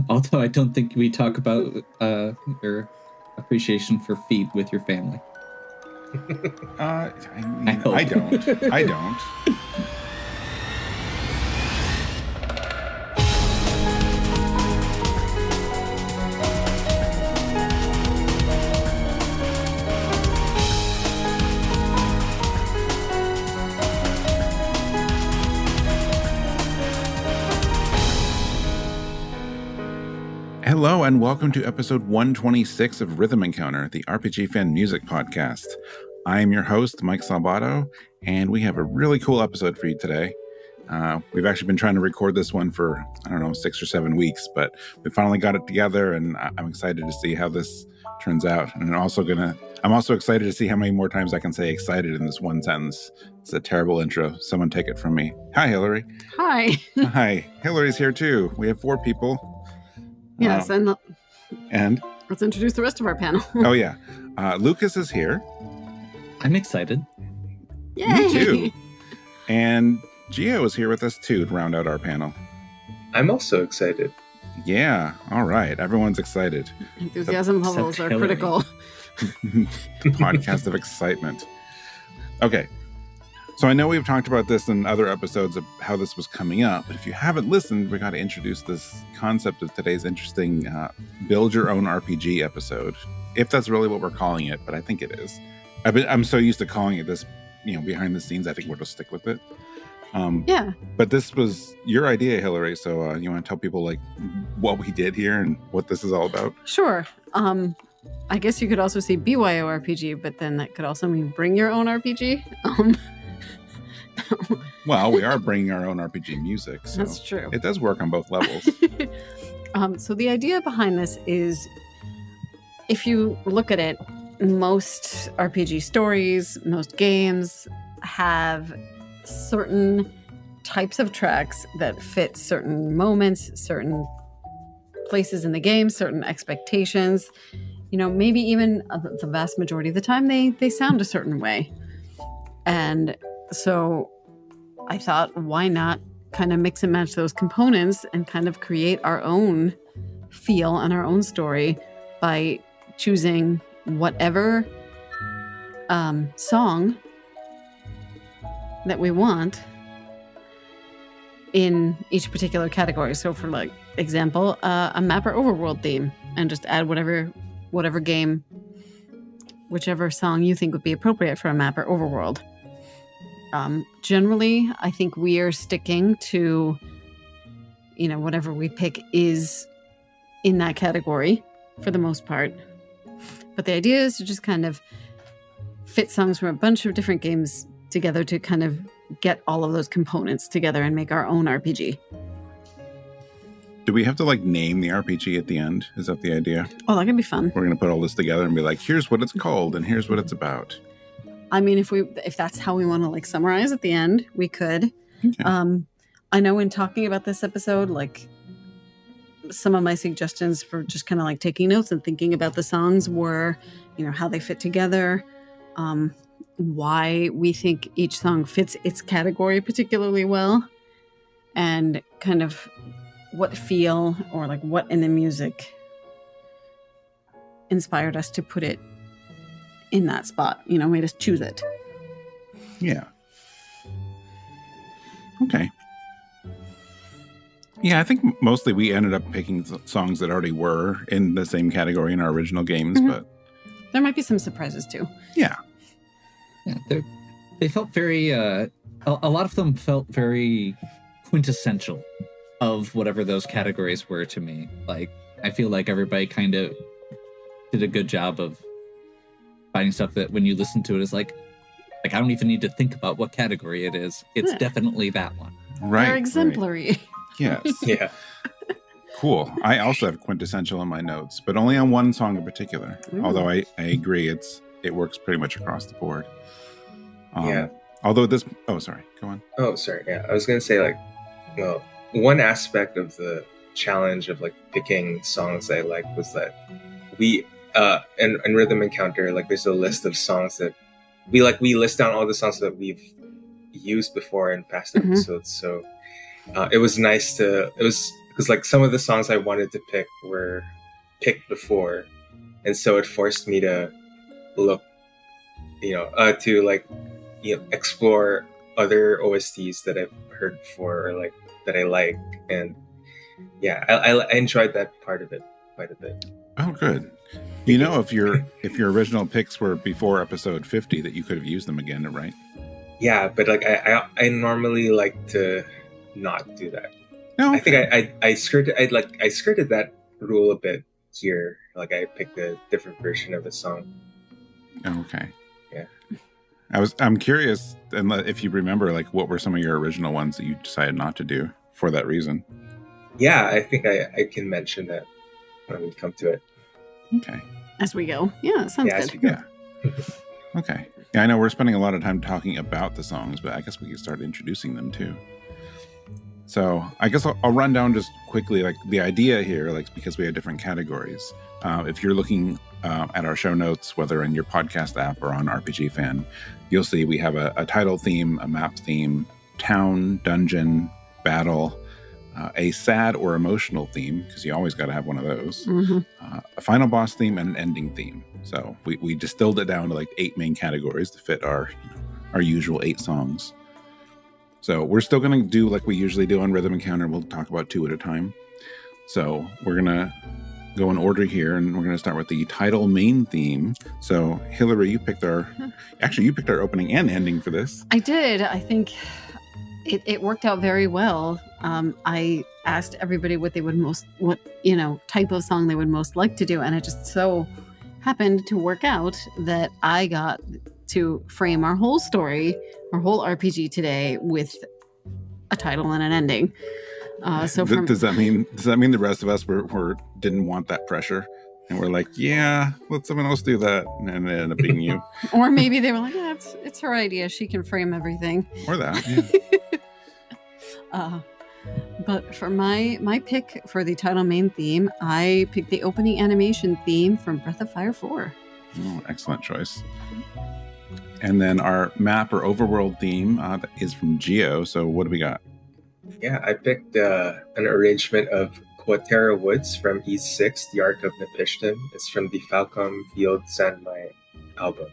Although I don't think we talk about your appreciation for feet with your family. I don't. I don't. Hello and welcome to episode 126 of Rhythm Encounter, the RPG fan music podcast. I am your host, Mike Salbato, and we have a really cool episode for you today. We've actually been trying to record this one for, 6 or 7 weeks, but we finally got it together, and I'm excited to see how this turns out. And I'm also excited to see how many more times I can say excited in this one sentence. It's a terrible intro. Someone take it from me. Hi, Hilary. Hi. Hi. Hilary's here too. We have 4 people. Yes, and let's introduce the rest of our panel. Oh yeah, Lucas is here. I'm excited. Yay! Me too. And Gio is here with us too to round out our panel. I'm also excited. Yeah, all right. Everyone's excited. Enthusiasm levels are Hilary. critical. Podcast of excitement. Okay. So I know we've talked about this in other episodes of how this was coming up, but if you haven't listened, we got to introduce this concept of today's interesting build your own RPG episode. If that's really what we're calling it, but I think it is. I'm so used to calling it this, behind the scenes. I think we'll just stick with it. Yeah. But this was your idea, Hilary. So you want to tell people like what we did here and what this is all about? Sure. I guess you could also say BYO RPG, but then that could also mean bring your own RPG. Well, we are bringing our own RPG music. So That's true. It does work on both levels. So the idea behind this is, if you look at it, most RPG stories, most games have certain types of tracks that fit certain moments, certain places in the game, certain expectations. Maybe even the vast majority of the time they sound a certain way. And so I thought, why not kind of mix and match those components and kind of create our own feel and our own story by choosing whatever song that we want in each particular category. So for example, a map or overworld theme, and just add whatever game, whichever song you think would be appropriate for a map or overworld. Generally, I think we are sticking to, whatever we pick is in that category for the most part. But the idea is to just kind of fit songs from a bunch of different games together to kind of get all of those components together and make our own RPG. Do we have to name the RPG at the end? Is that the idea? Oh, that can be fun. We're going to put all this together and be like, here's what it's called and here's what it's about. I mean, if that's how we want to summarize at the end, we could. Okay. I know in talking about this episode, some of my suggestions for just kind of taking notes and thinking about the songs were, how they fit together, why we think each song fits its category particularly well, and kind of what feel or what in the music inspired us to put it in that spot, made us choose it. Yeah. Okay. Yeah, I think mostly we ended up picking songs that already were in the same category in our original games, but there might be some surprises too. Yeah. Yeah, they felt very, a lot of them felt very quintessential of whatever those categories were to me. I feel like everybody kind of did a good job of finding stuff that when you listen to it is I don't even need to think about what category it is. It's definitely that one. Right. They're exemplary. Right. Yes. Yeah. Cool. I also have quintessential in my notes, but only on one song in particular. Ooh. Although I agree, it works pretty much across the board. Yeah. Although this... Oh, sorry. Go on. Oh, sorry. Yeah. I was going to say, one aspect of the challenge of picking songs I like was that we... in Rhythm Encounter, there's a list of songs that we list down all the songs that we've used before in past episodes. So it was nice to because like some of the songs I wanted to pick were picked before, and so it forced me to look, to like, explore other OSTs that I've heard before or like that I like, and yeah, I enjoyed that part of it quite a bit. Oh, good. If your original picks were before episode 50, that you could have used them again, right? Yeah, but like I normally like to not do that. No, okay. I think I skirted that rule a bit here. Like I picked a different version of the song. Okay. Yeah. I'm curious, and if you remember, like, what were some of your original ones that you decided not to do for that reason? Yeah, I think I can mention that when we come to it. Okay. As we go. Yeah, sounds good. As we go. Yeah. Okay. Yeah, I know we're spending a lot of time talking about the songs, but I guess we could start introducing them too. So I guess I'll run down just quickly, like, the idea here, like, because we have different categories. If you're looking at our show notes, whether in your podcast app or on RPG Fan, you'll see we have a title theme, a map theme, town, dungeon, battle, a sad or emotional theme, because you always got to have one of those, a final boss theme, and an ending theme. So we distilled it down to like 8 main categories to fit our usual 8 songs. So we're still going to do like we usually do on Rhythm Encounter. We'll talk about 2 at a time. So we're going to go in order here, and we're going to start with the title main theme. So Hilary, you picked our opening and ending for this. I did. I think it worked out very well. I asked everybody what type of song they would most like to do, and it just so happened to work out that I got to frame our whole story, our whole RPG today, with a title and an ending. Does that mean the rest of us were didn't want that pressure, and we're like, yeah, let someone else do that, and it ended up being you? Or maybe they were like, yeah, it's her idea, she can frame everything, or that. Yeah. But for my pick for the title main theme, I picked the opening animation theme from Breath of Fire 4. Oh, excellent choice. And then our map or overworld theme is from Geo. So what do we got? Yeah, I picked an arrangement of Quatera Woods from E6, The Ark of Napishtim. It's from the Falcom Field Zanmai album.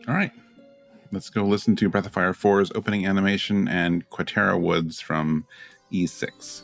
All right. Let's go listen to Breath of Fire 4's opening animation and Quatera Woods from E6.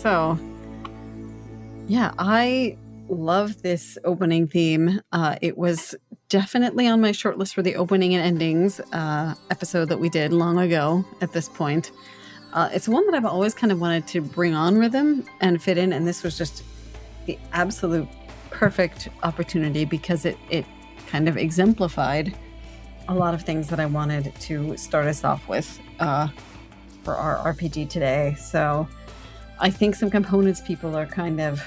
So, yeah, I love this opening theme. It was definitely on my short list for the opening and endings episode that we did long ago at this point. It's one that I've always kind of wanted to bring on rhythm and fit in, and this was just the absolute perfect opportunity because it kind of exemplified a lot of things that I wanted to start us off with for our RPG today. So I think some components people are kind of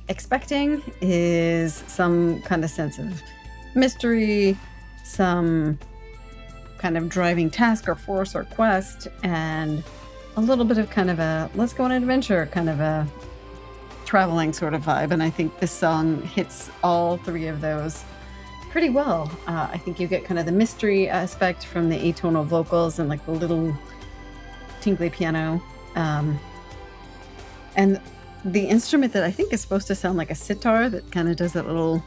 expecting is some kind of sense of mystery, some kind of driving task or force or quest, and a little bit of kind of a let's go on an adventure, kind of a traveling sort of vibe. And I think this song hits all three of those pretty well. I think you get kind of the mystery aspect from the atonal vocals and like the little tinkly piano. And the instrument that I think is supposed to sound like a sitar that kind of does that little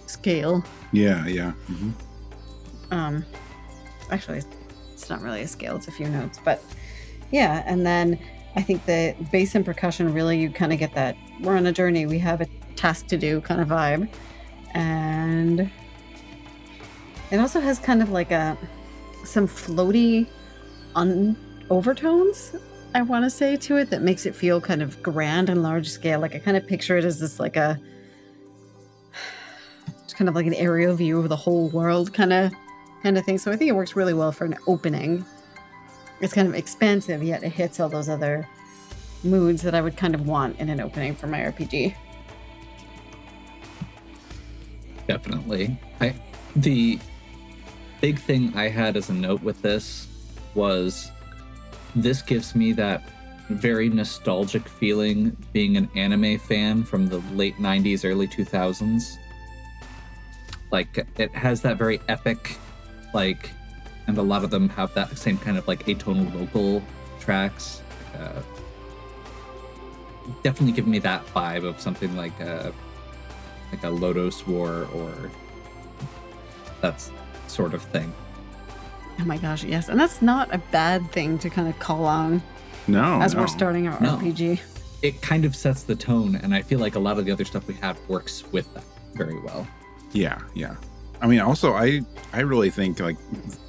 scale. Yeah. Mm-hmm. Actually, it's not really a scale, it's a few notes. But yeah, and then I think the bass and percussion really, you kind of get that we're on a journey, we have a task to do kind of vibe. And it also has kind of like some floaty overtones, I want to say, to it that makes it feel kind of grand and large scale. Like I kind of picture it as this like it's kind of like an aerial view of the whole world kind of thing. So I think it works really well for an opening. It's kind of expansive, yet it hits all those other moods that I would kind of want in an opening for my RPG. Definitely. The big thing I had as a note with this was this gives me that very nostalgic feeling being an anime fan from the late 90s, early 2000s. Like, it has that very epic, like, and a lot of them have that same kind of, like, atonal vocal tracks. Definitely give me that vibe of something like a Lodos War or that sort of thing. Oh my gosh, yes. And that's not a bad thing to kind of call on we're starting our RPG. It kind of sets the tone, and I feel like a lot of the other stuff we have works with that very well. Yeah. I mean, also, I really think, like,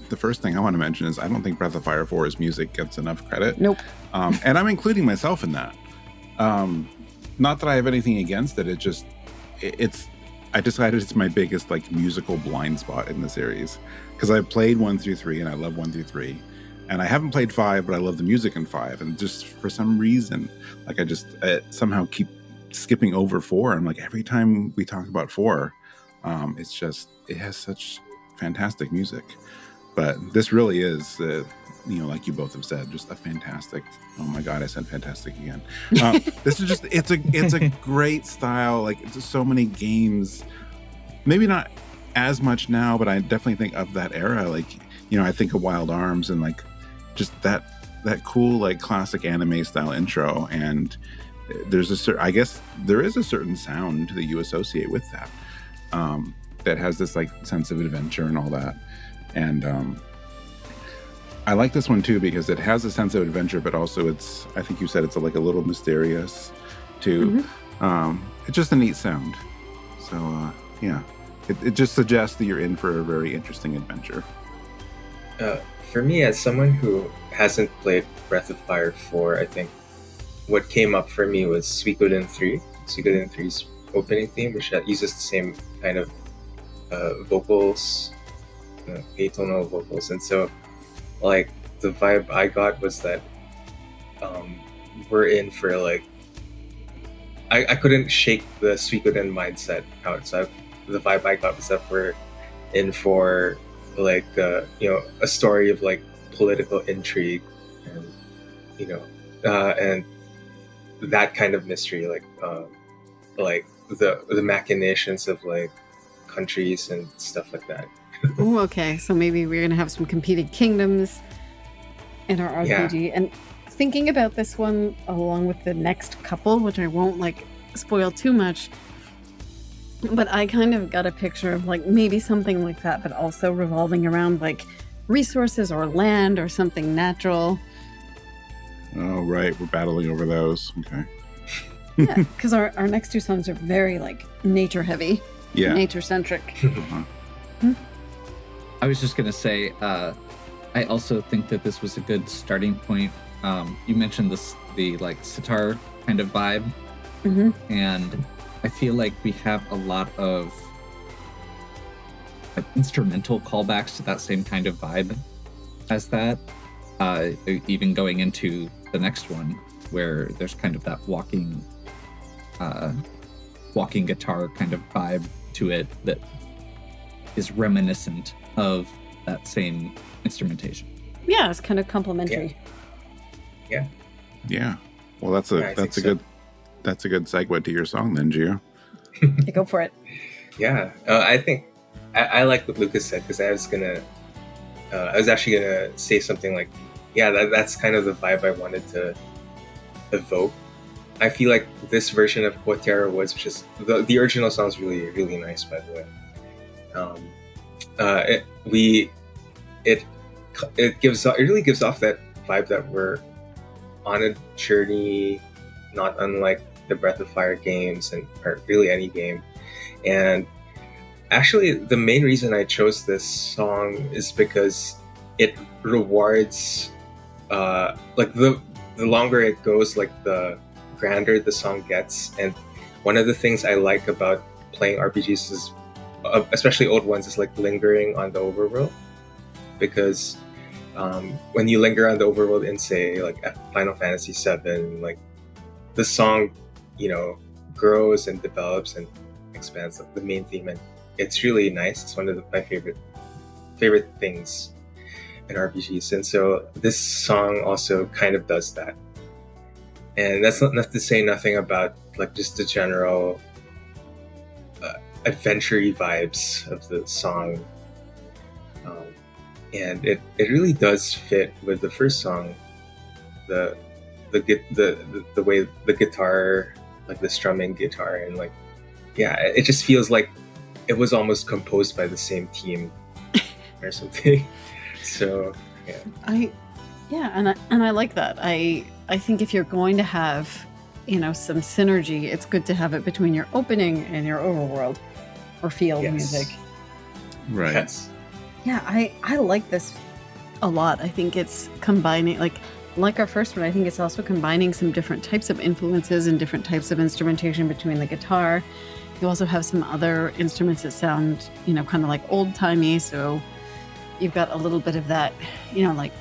the first thing I want to mention is I don't think Breath of Fire 4's music gets enough credit. Nope. And I'm including myself in that. Not that I have anything against it. I decided it's my biggest, like, musical blind spot in the series. Because I played 1 through 3, and I love 1 through 3. And I haven't played 5, but I love the music in 5. And just for some reason, like, I somehow keep skipping over 4. I'm like, every time we talk about 4, it has such fantastic music. But this really is, like you both have said, just a fantastic. Oh my God, I said fantastic again. This is just, it's a great style. Like, it's so many games, maybe not as much now, but I definitely think of that era. Like, I think of Wild Arms and like just that cool, like, classic anime style intro. And I guess there is a certain sound that you associate with that. That has this, like, sense of adventure and all that. And I like this one too because it has a sense of adventure, but also I think you said it's like a little mysterious too. Mm-hmm. It's just a neat sound. So yeah, it just suggests that you're in for a very interesting adventure. For me, as someone who hasn't played Breath of Fire 4, I think what came up for me was Suikoden 3. Suikoden 3's opening theme, which uses the same kind of vocals, atonal vocals. And so, like, the vibe I got was that we're in for, like, I couldn't shake the Suikoden mindset out. So the vibe I got was that we're in for, like, a story of, like, political intrigue and, and that kind of mystery, like the machinations of, like, countries and stuff like that. Oh, okay. So maybe we're going to have some competing kingdoms in our RPG. Yeah. And thinking about this one along with the next couple, which I won't, like, spoil too much, but I kind of got a picture of, like, maybe something like that, but also revolving around, like, resources or land or something natural. Oh, right. We're battling over those. Okay. Yeah, because our next two songs are very like nature heavy, Yeah. nature centric. Uh-huh. I was just gonna say, I also think that this was a good starting point. You mentioned the like sitar kind of vibe, Mm-hmm. and I feel like we have a lot of like, instrumental callbacks to that same kind of vibe as that. Even going into the next one, where there's kind of that walking guitar kind of vibe to it that is reminiscent of that same instrumentation. Yeah, it's kind of complementary. Yeah. Well, that's a good segue to your song then, Gio. Yeah, go for it. Yeah, I think I like what Lucas said, because I was actually gonna say something like, yeah, that's kind of the vibe I wanted to evoke. I feel like this version of Quatera was just the original song's really, really nice, by the way. It really gives off that vibe that we're on a journey, not unlike the Breath of Fire games or really any game. And actually, the main reason I chose this song is because it rewards, like the longer it goes, like the grander the song gets. And one of the things I like about playing RPGs is, especially old ones, is like lingering on the overworld, because when you linger on the overworld in, say, like Final Fantasy VII, like the song, grows and develops and expands, like the main theme, and it's really nice. It's one of my favorite things in RPGs, and so this song also kind of does that. And that's not to say nothing about like just the general adventure-y vibes of the song. And it really does fit with the first song, the way the guitar, like the strumming guitar, and like, yeah, it just feels like it was almost composed by the same team or something. So yeah, and I like that. I think if you're going to have some synergy, it's good to have it between your opening and your overworld or field music. Right. Yes. Yeah, I like this a lot. I think it's combining, like our first one, I think it's also combining some different types of influences and different types of instrumentation between the guitar. You also have some other instruments that sound, kind of like old-timey, so you've got a little bit of that, like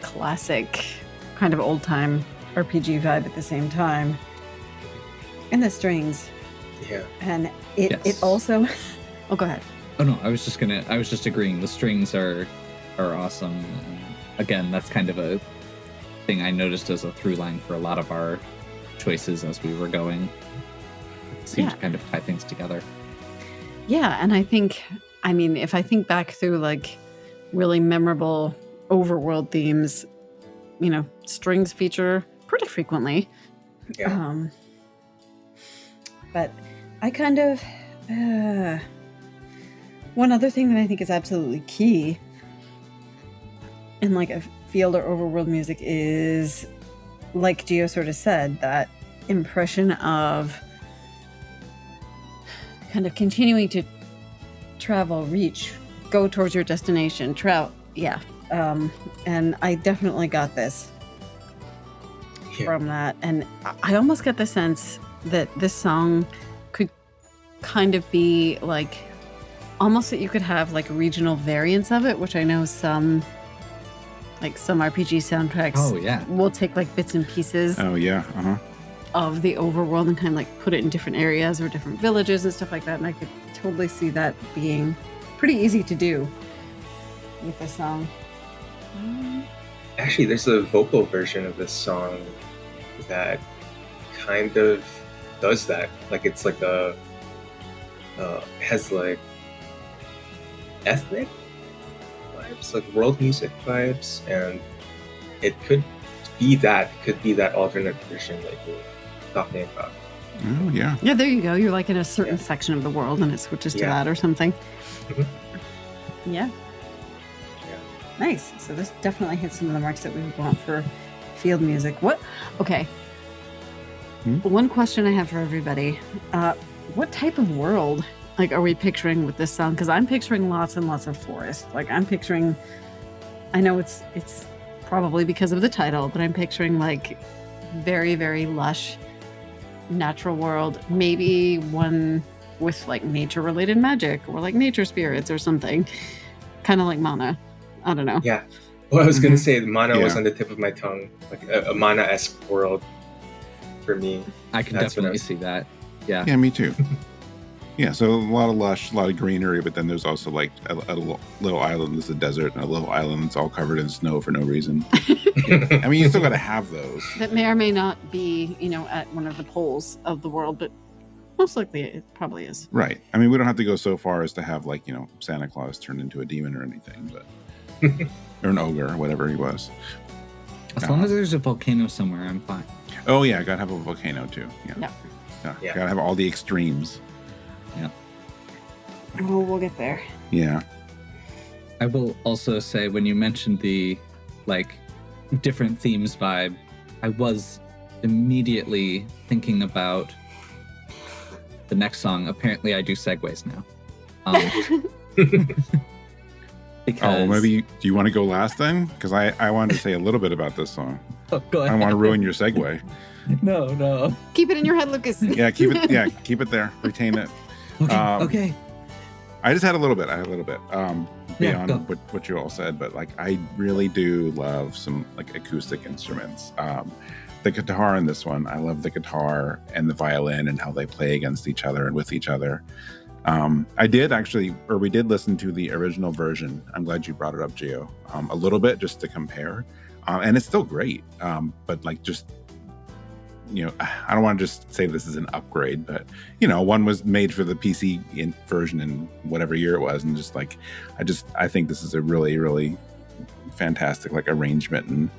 classic kind of old-time RPG vibe at the same time. And the strings. Yeah. And it also... Oh, go ahead. Oh no, I was just agreeing. The strings are awesome. And again, that's kind of a thing I noticed as a through line for a lot of our choices as we were going. It seemed to kind of tie things together. Yeah, and I think, if I think back through like really memorable overworld themes, strings feature pretty frequently. Yeah. But I kind of... one other thing that I think is absolutely key in like a field or overworld music is, like Gio sort of said, that impression of kind of continuing to travel, reach, go towards your destination, yeah. And I definitely got this from that. And I almost get the sense that this song could kind of be like, almost that you could have like regional variants of it, which I know some RPG soundtracks will take like bits and pieces of the overworld and kind of like put it in different areas or different villages and stuff like that. And I could totally see that being pretty easy to do with this song. Actually, there's a vocal version of this song that kind of does that. Like it's like has like ethnic vibes, like world music vibes, and it could be that alternate version that you're talking about. Oh yeah. Yeah, there you go. You're like in a certain section of the world and it switches to that or something. Mm-hmm. Yeah. Nice. So this definitely hits some of the marks that we would want for field music. What? Okay. One question I have for everybody. What type of world, like, are we picturing with this song? Because I'm picturing lots and lots of forest. Like, I'm picturing, I know it's probably because of the title, but I'm picturing, like, very, very lush natural world. Maybe one with, like, nature-related magic or, like, nature spirits or something. Kind of like Mana. I don't know. Yeah. Well, I was going to say Mana was on the tip of my tongue. Like a Mana-esque world for me. I can definitely see that. Yeah. Yeah, me too. Yeah, so a lot of lush, a lot of greenery, but then there's also like a little island that's a desert and a little island that's all covered in snow for no reason. I mean, you still got to have those. That may or may not be, at one of the poles of the world, but most likely it probably is. Right. I mean, we don't have to go so far as to have, like, Santa Claus turned into a demon or anything, but or an ogre or whatever he was. As long as there's a volcano somewhere, I'm fine. Oh, yeah, gotta have a volcano too. Yeah. Gotta have all the extremes. Yeah. Oh, we'll get there. Yeah. I will also say, when you mentioned the, like, different themes vibe, I was immediately thinking about the next song. Apparently, I do segues now. Because... maybe do you want to go last then? Because I wanted to say a little bit about this song. Oh, go ahead. I don't want to ruin your segue. No. Keep it in your head, Lucas. Yeah, keep it there. Retain it. Okay. I just had a little bit. Beyond go. what you all said, but like I really do love some like acoustic instruments. The guitar in this one, I love the guitar and the violin and how they play against each other and with each other. We did listen to the original version. I'm glad you brought it up, Gio. A little bit just to compare, and it's still great. But like just. I don't want to just say this is an upgrade, but one was made for the PC version in whatever year it was, and just like I think this is a really, really fantastic like arrangement. And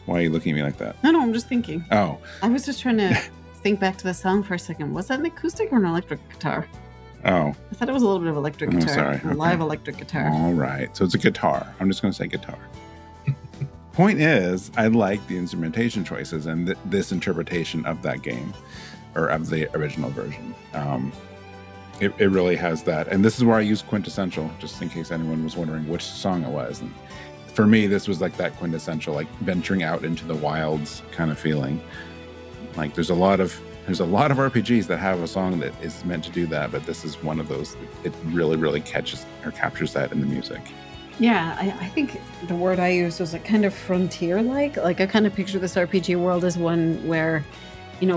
why are you looking at me like that? No, I'm just thinking. Oh, I was just trying to think back to the song for a second. Was that an acoustic or an electric guitar? Oh, I thought it was a little bit of electric guitar. Sorry. Okay. Live electric guitar. All right, so it's a guitar. I'm just going to say guitar. Point is, I like the instrumentation choices and this interpretation of that game, or of the original version. It really has that, and this is where I use quintessential, just in case anyone was wondering which song it was. And for me, this was like that quintessential, like venturing out into the wilds kind of feeling. Like there's a lot of RPGs that have a song that is meant to do that, but this is one of those. It really, really captures that in the music. Yeah, I think the word I used was like kind of frontier-like. Like I kind of picture this RPG world as one where,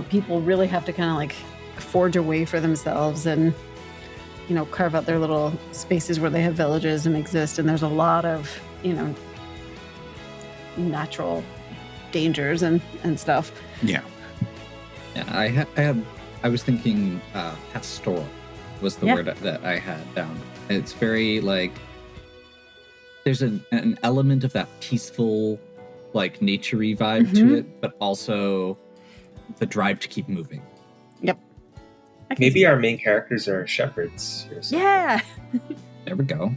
people really have to kind of like forge a way for themselves and, carve out their little spaces where they have villages and exist. And there's a lot of, natural dangers and stuff. Yeah. Yeah, I was thinking pastoral was the word that I had down. It's very like, there's an element of that peaceful, like nature-y vibe to it, but also the drive to keep moving. Yep. Maybe our main characters are shepherds or something. Yeah. There we go.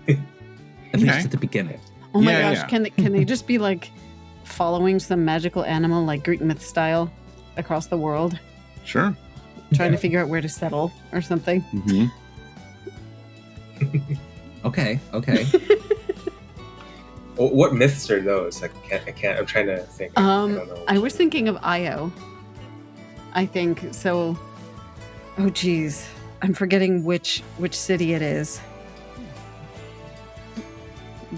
At least at the beginning. Oh my gosh, can they just be like following some magical animal like Greek myth style across the world? Sure. Trying to figure out where to settle or something. Mm-hmm. Okay. What myths are those? I can't. I'm trying to think. I don't know. I was thinking of Io. I think so. Oh geez, I'm forgetting which city it is.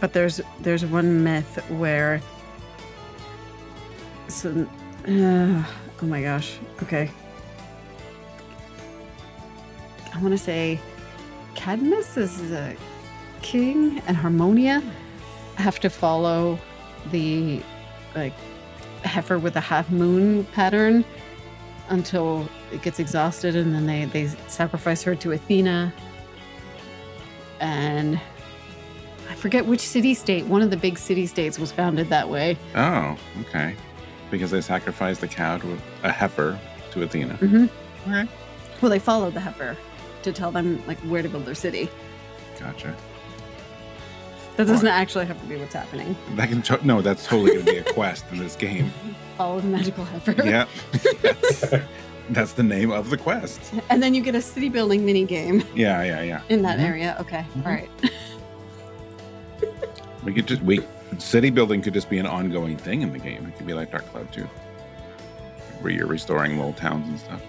But there's one myth where. Oh my gosh. Okay. I want to say, Cadmus is a king, and Harmonia have to follow the like heifer with a half moon pattern until it gets exhausted, and then they sacrifice her to Athena. And I forget which city-state. One of the big city-states was founded that way. Oh, okay. Because they sacrificed a heifer to Athena. Mm-hmm. Okay. Well, they followed the heifer to tell them like where to build their city. Gotcha. That doesn't actually have to be what's happening. No, that's totally going to be a quest in this game. Follow the magical heifer. Yeah. Yes. That's the name of the quest. And then you get a city building mini game Yeah. in that area. Okay. All right. City building could just be an ongoing thing in the game. It could be like Dark Cloud 2, where you're restoring little towns and stuff.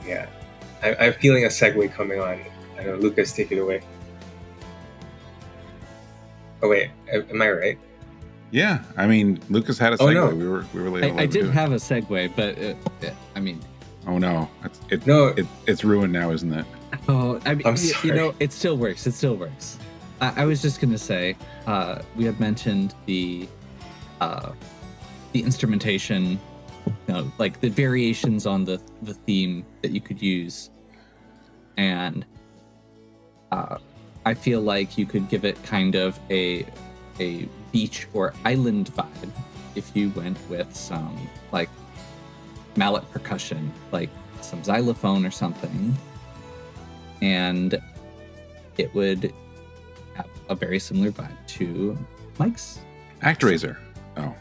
Yeah. I'm feeling a segue coming on. I know, Lucas, take it away. Oh wait, am I right? Yeah, I mean, Lucas had a segue. Oh, no. We were late. I did have a segue, but I mean, oh no, it's ruined now, isn't it? oh, I mean, I'm sorry. you know, it still works. It still works. I was just gonna say, we had mentioned the instrumentation, you know, like the variations on the theme that you could use, and I feel like you could give it kind of a beach or island vibe if you went with some like mallet percussion, like some xylophone or something, and it would have a very similar vibe to Mike's. Actraiser. Oh.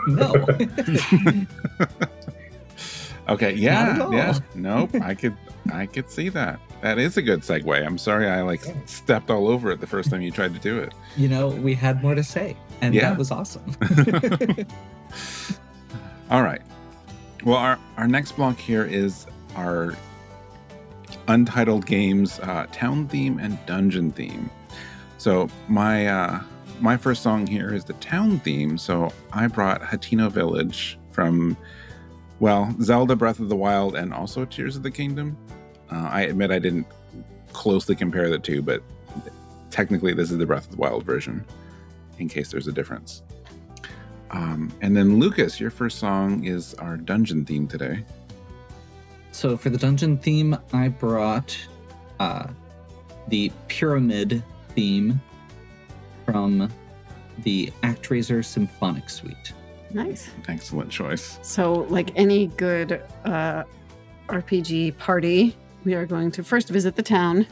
No. Okay. Not at Yeah. all. Yeah. Nope. I could see that. That is a good segue. I'm sorry I stepped all over it the first time you tried to do it. You know, we had more to say, and Yeah. that was awesome. All right. Well, our next block here is our Untitled Games town theme and dungeon theme. So my first song here is the town theme. So I brought Hateno Village from, well, Zelda Breath of the Wild and also Tears of the Kingdom. I admit I didn't closely compare the two, but technically this is the Breath of the Wild version, in case there's a difference. And then Lucas, your first song is our dungeon theme today. So for the dungeon theme, I brought the pyramid theme from the Actraiser Symphonic Suite. Nice. Excellent choice. So, like any good RPG party, we are going to first visit the town,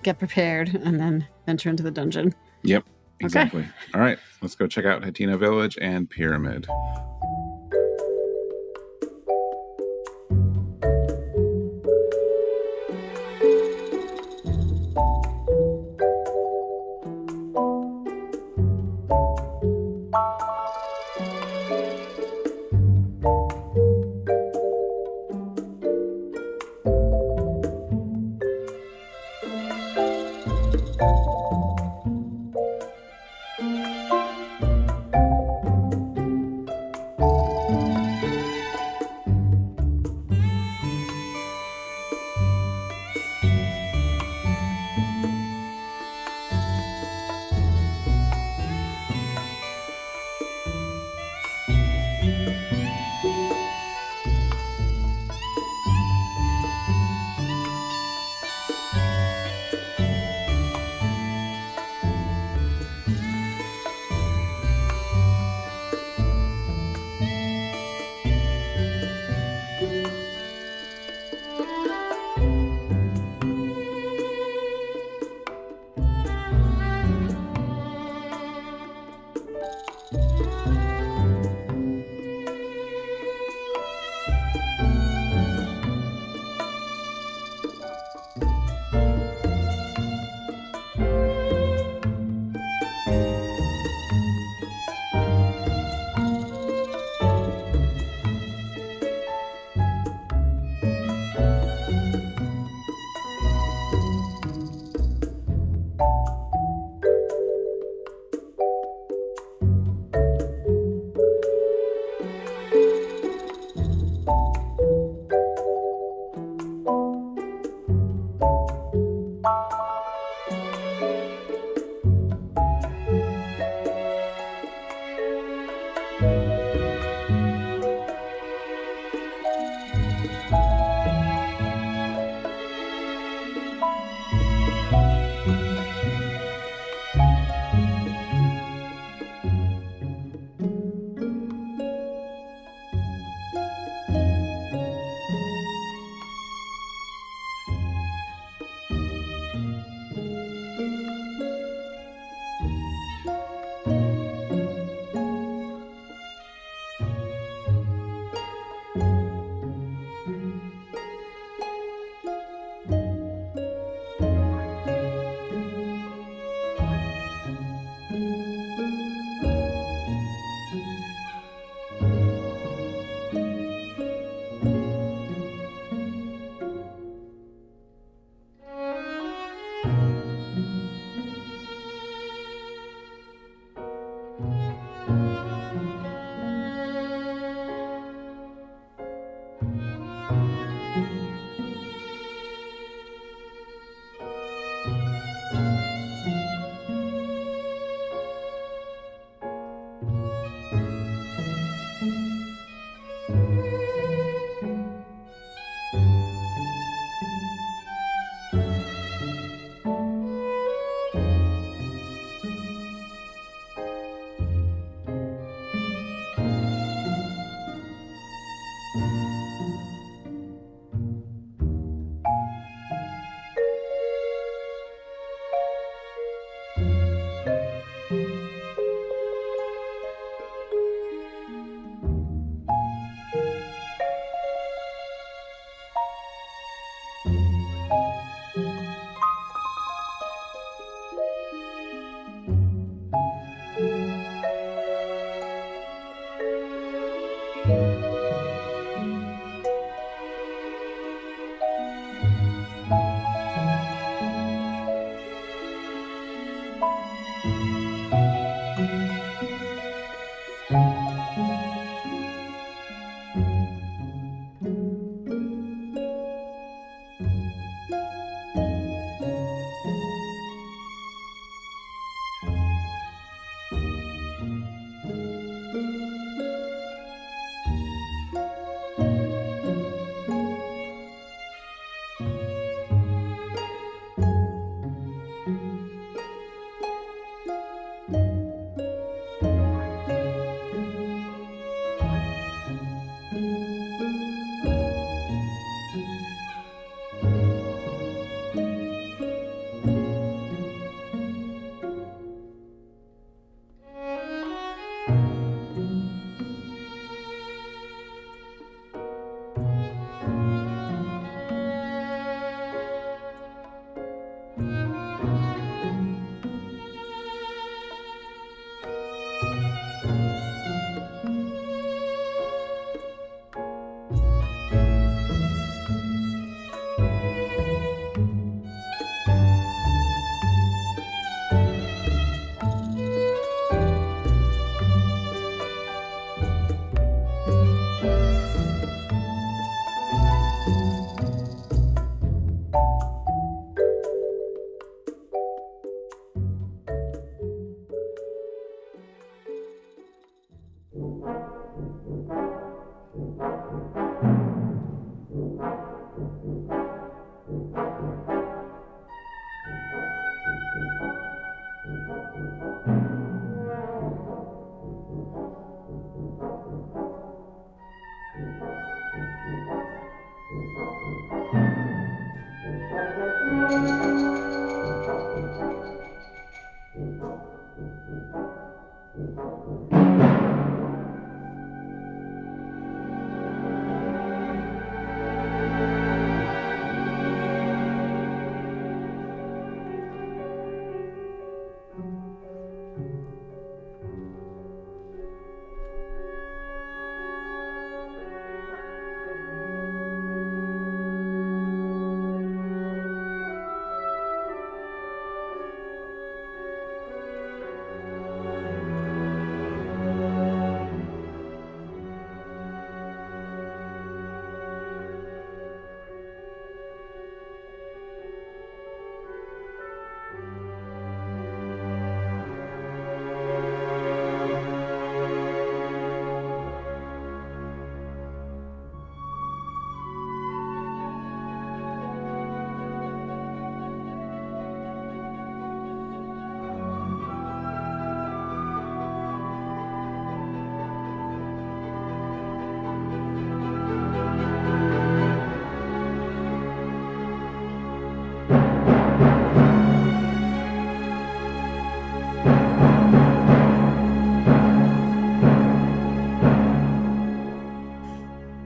get prepared, and then venture into the dungeon. Yep, exactly. All right, let's go check out Hateno Village and Pyramid.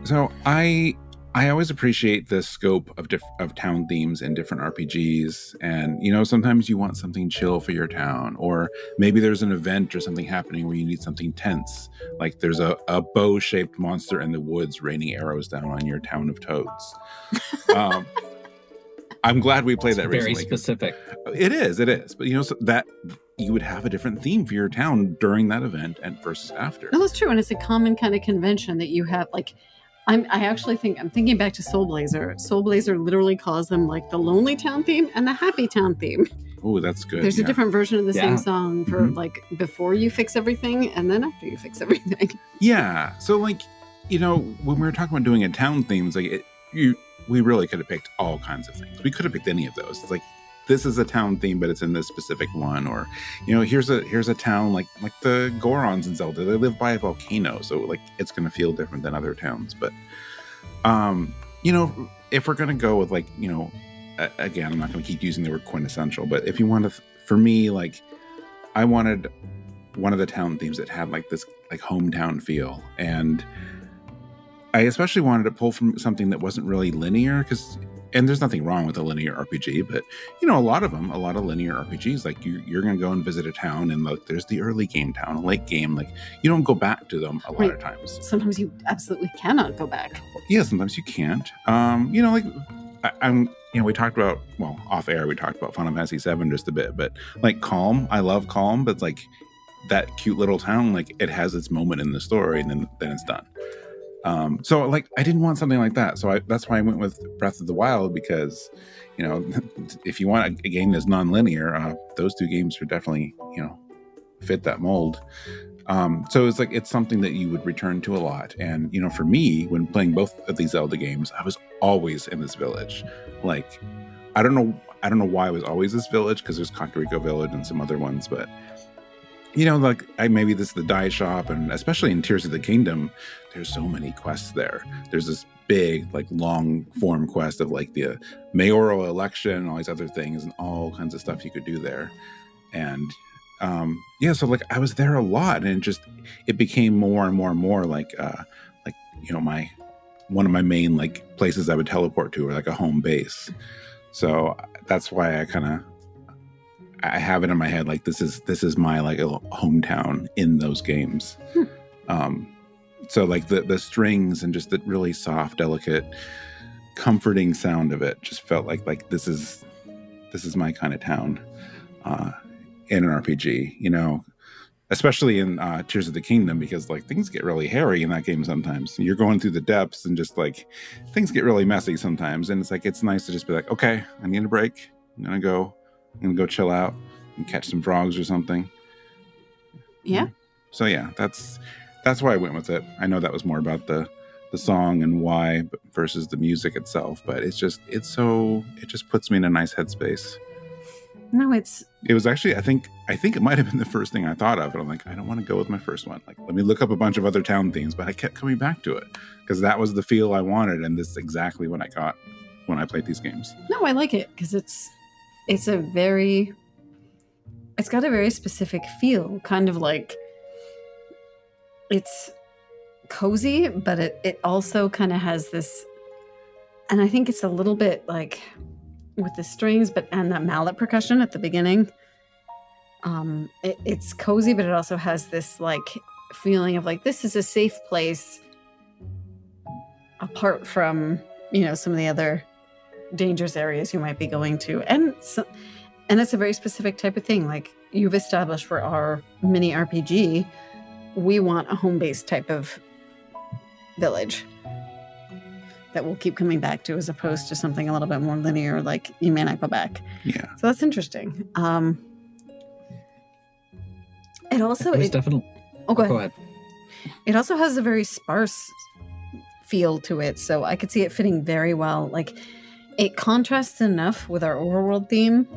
So I always appreciate the scope of town themes in different RPGs, and sometimes you want something chill for your town, or maybe there's an event or something happening where you need something tense, like there's a bow-shaped monster in the woods raining arrows down on your town of toads. I'm glad we played that recently. Very specific. It is, but so that you would have a different theme for your town during that event and versus after. No, that's true, and it's a common kind of convention that you have, like. I'm thinking back to Soul Blazer. Soul Blazer literally calls them like the Lonely Town theme and the Happy Town theme. Oh, that's good. There's a different version of the same song for like before you fix everything and then after you fix everything. Yeah. So when we were talking about doing a town themes, we really could have picked all kinds of things. We could have picked any of those. It's like, this is a town theme, but it's in this specific one, or here's a town like the Gorons in Zelda. They live by a volcano, so like it's going to feel different than other towns. But if we're going to go with again, I'm not going to keep using the word quintessential, but if you want to, for me, like I wanted one of the town themes that had like this like hometown feel, and I especially wanted to pull from something that wasn't really linear, and there's nothing wrong with a linear RPG, but a lot of linear RPGs, like you're going to go and visit a town, and like there's the early game town, a late game, like you don't go back to them a lot of times. Sometimes you absolutely cannot go back. Yeah, sometimes you can't. We talked about, off air, we talked about Final Fantasy VII just a bit, but like Calm, I love Calm, but like that cute little town, like it has its moment in the story, and then it's done. So like I didn't want something like that, so that's why I went with Breath of the Wild, because if you want a game that's non-linear, those two games are definitely fit that mold. So it's something that you would return to a lot, and for me, when playing both of these Zelda games, I was always in this village. Like I don't know why I was always this village, because there's Kakariko Village and some other ones, but maybe this is the dye shop, and especially in Tears of the Kingdom, there's so many quests there. There's this big, like, long form quest of like the mayoral election and all these other things and all kinds of stuff you could do there. And so like I was there a lot, and it became more and more and more like one of my main like places I would teleport to, or like a home base. So that's why I have it in my head, like this is my like a hometown in those games. So like the strings and just the really soft, delicate, comforting sound of it just felt like this is my kind of town in an RPG, especially in Tears of the Kingdom, because like things get really hairy in that game sometimes. You're going through the depths, and just like things get really messy sometimes, and it's nice to just be like, okay, I need a break. I'm gonna go chill out and catch some frogs or something. Yeah. So yeah, that's why I went with it. I know that was more about the song and why versus the music itself, but it just puts me in a nice headspace. No, it's It was actually, I think it might have been the first thing I thought of. And I'm like, I don't want to go with my first one. Like, let me look up a bunch of other town themes. But I kept coming back to it because that was the feel I wanted. And this is exactly what I got when I played these games. no, I like it because it's got a very specific feel, kind of like it's cozy, but it also kind of has this, and I think it's a little bit like with the strings, and that mallet percussion at the beginning. It's cozy, but it also has this like feeling of like this is a safe place, apart from some of the other dangerous areas you might be going to, and it's a very specific type of thing. Like you've established for our mini RPG, we want a home-based type of village that we'll keep coming back to, as opposed to something a little bit more linear, like you may not go back. Yeah. So that's interesting. It also definitely. Oh, go Go ahead. ahead. It also has a very sparse feel to it, so I could see it fitting very well. Like it contrasts enough with our overworld theme,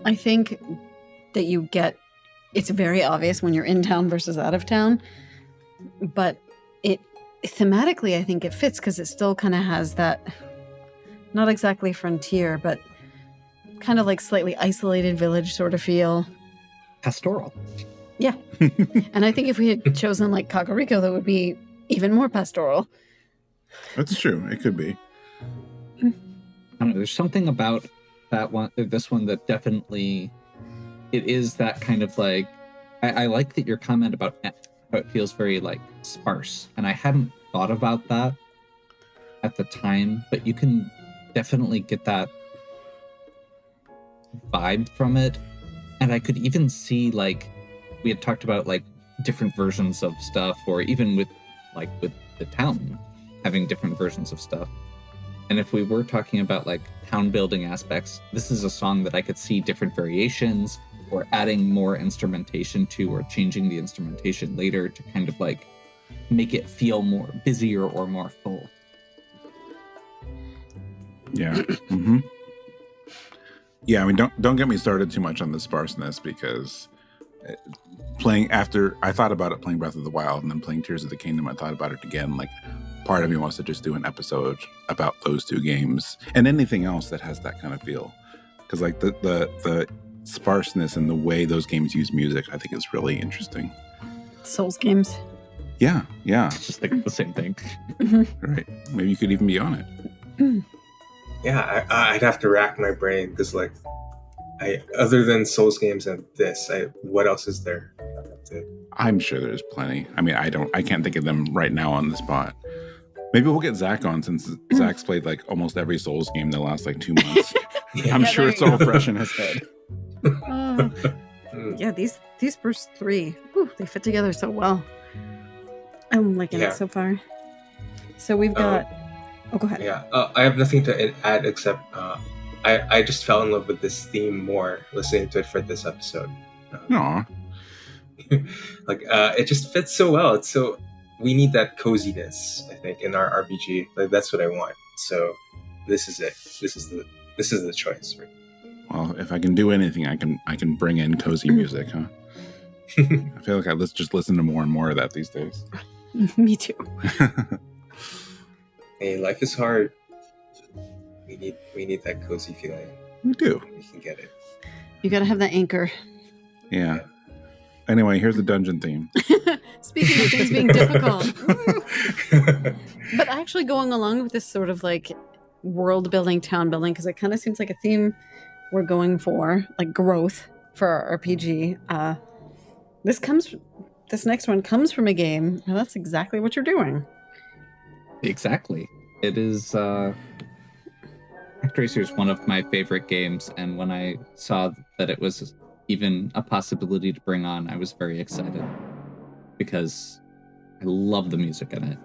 I think, that you get. It's very obvious when you're in town versus out of town, but it thematically, I think it fits because it still kind of has that, not exactly frontier, but kind of like slightly isolated village sort of feel. Pastoral. Yeah. And I think if we had chosen like Kakariko, that would be even more pastoral. That's true. It could be. I don't know. There's something about this one that definitely, it is that kind of like, I like that your comment about how it feels very like sparse, and I hadn't thought about that at the time, but you can definitely get that vibe from it. And I could even see, like, we had talked about like different versions of stuff, or even with the town having different versions of stuff. And if we were talking about like town building aspects, this is a song that I could see different variations, or adding more instrumentation to, or changing the instrumentation later to kind of like make it feel more busier or more full. Yeah. Mm-hmm. Yeah, I mean, don't get me started too much on the sparseness, because I thought about it playing Breath of the Wild, and then playing Tears of the Kingdom, I thought about it again. Like, part of me wants to just do an episode about those two games and anything else that has that kind of feel, because like the sparseness and the way those games use music, I think is really interesting. Souls games. Yeah. It's just like the same thing. Right. Maybe you could even be on it. Yeah, I'd have to rack my brain, because like, other than Souls games and this, what else is there? I'm sure there's plenty. I mean, I can't think of them right now on the spot. Maybe we'll get Zach on, since Zach's played like almost every Souls game in the last like 2 months. I'm sure it's all fresh in his head. Yeah, these first three, they fit together so well. I'm liking it so far. So we've got. Go ahead. Yeah, I have nothing to add except I just fell in love with this theme more listening to it for this episode. Aw. Like it just fits so well. It's so, we need that coziness, I think, in our RPG. Like that's what I want. So this is it. This is the choice. Well, if I can do anything, I can bring in cozy music, huh? I feel like I just listen to more and more of that these days. Me too. Hey, life is hard. We need that cozy feeling. We do. We can get it. You gotta have that anchor. Yeah. Anyway, here's the dungeon theme. Speaking of things being difficult. But actually going along with this sort of like world building, town building, because it kind of seems like a theme we're going for, like growth for our RPG. This next one comes from a game, and that's exactly what you're doing. Exactly. It is Actraiser is one of my favorite games, and when I saw that it was even a possibility to bring on, I was very excited because I love the music in it.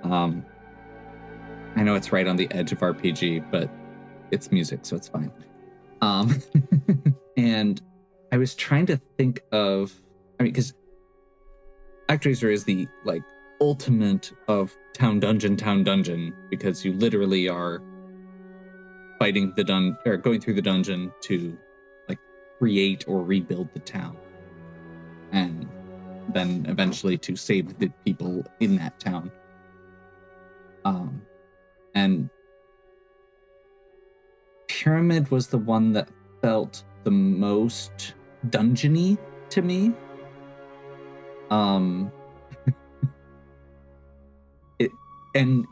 I know it's right on the edge of RPG, but it's music, so it's fine. And I was trying to think of, because Actraiser is the like ultimate of town dungeon, because you literally are fighting or going through the dungeon to like create or rebuild the town, and then eventually to save the people in that town. And Pyramid was the one that felt the most dungeony to me.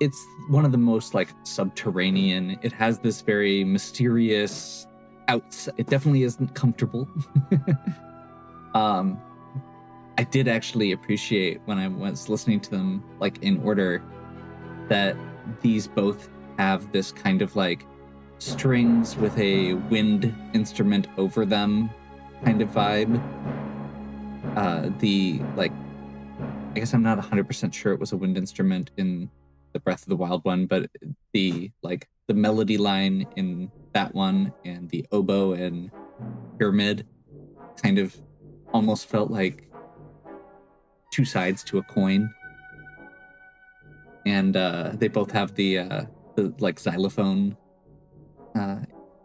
It's one of the most like subterranean. It has this very mysterious it definitely isn't comfortable. I did actually appreciate when I was listening to them like in order that these both have this kind of like strings with a wind instrument over them kind of vibe. The like, I guess I'm not 100% sure it was a wind instrument in the Breath of the Wild one, but the like the melody line in that one and the oboe and Pyramid kind of almost felt like two sides to a coin. And they both have the like xylophone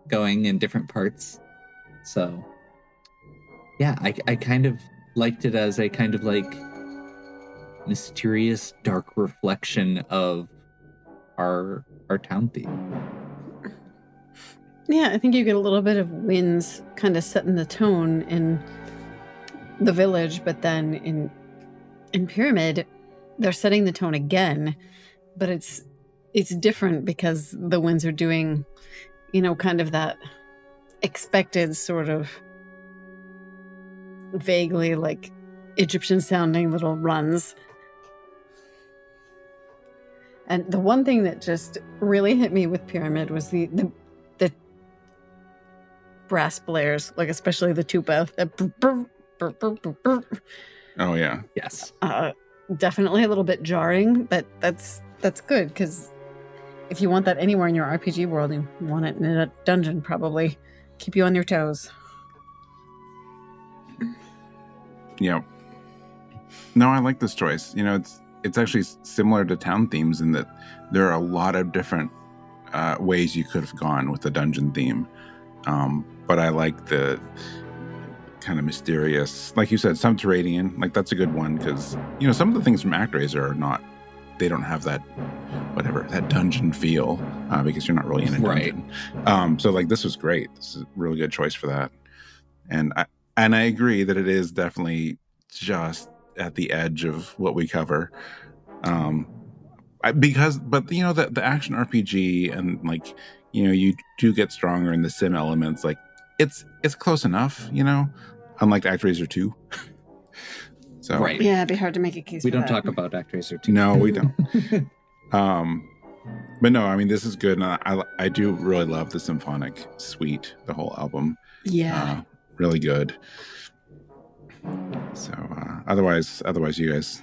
going in different parts. So yeah, I kind of liked it as a kind of like mysterious dark reflection of our town theme. Yeah, I think you get a little bit of winds kind of setting the tone in the village, but then in Pyramid, they're setting the tone again, but it's different because the winds are doing, kind of that expected sort of vaguely like Egyptian sounding little runs. And the one thing that just really hit me with Pyramid was the brass blares, like especially the tuba. Oh yeah. Yes. Definitely a little bit jarring, but that's good because if you want that anywhere in your RPG world, you want it in a dungeon, probably keep you on your toes. Yeah. No, I like this choice. It's actually similar to town themes in that there are a lot of different ways you could have gone with the dungeon theme. But I like the kind of mysterious, like you said, subterranean. Like that's a good one because some of the things from Actraiser are not. They don't have that dungeon feel because you're not really in a dungeon. Right. So like this was great. This is a really good choice for that. And I agree that it is definitely just at the edge of what we cover. But the action RPG and like, you do get stronger in the sim elements. Like it's close enough, unlike Actraiser 2. So right. Yeah, it'd be hard to make a case. We don't talk about Actraiser 2. No, we don't. But no, I mean this is good, and I do really love the Symphonic suite, the whole album. Yeah, really good. So otherwise, you guys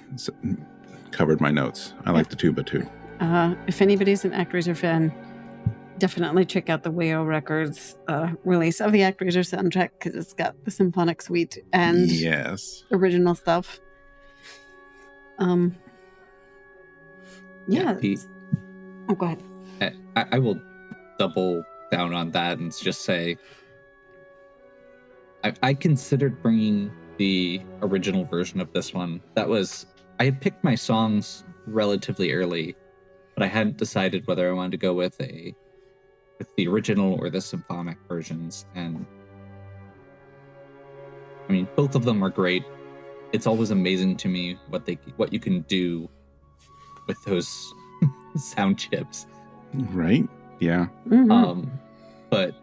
covered my notes. I like the tuba too. If anybody's an Actraiser fan, definitely check out the WAO Records release of the Actraiser soundtrack because it's got the Symphonic suite and original stuff. Yeah. Pete, oh, go ahead. I will double down on that and just say I considered bringing the original version of this one. I had picked my songs relatively early, but I hadn't decided whether I wanted to go with the original or the symphonic versions. And I mean, both of them are great. It's always amazing to me what you can do with those sound chips. Right? Yeah. Mm-hmm. But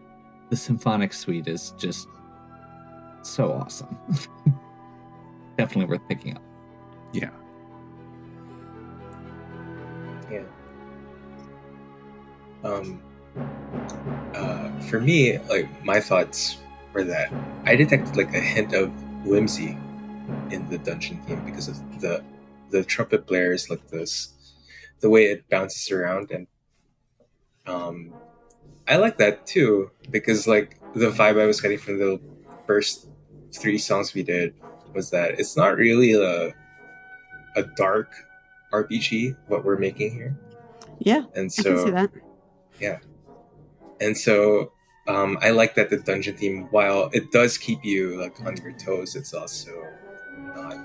the symphonic suite is just so awesome. Definitely worth picking up. Yeah. Yeah. For me, like my thoughts were that I detected like a hint of whimsy in the dungeon theme because of the trumpet blares, like the way it bounces around, and I like that too because like the vibe I was getting from the first 3 songs we did was that it's not really a dark RPG what we're making here. Yeah, and so I can see that. Yeah, and so I like that the dungeon theme, while it does keep you like on your toes, it's also not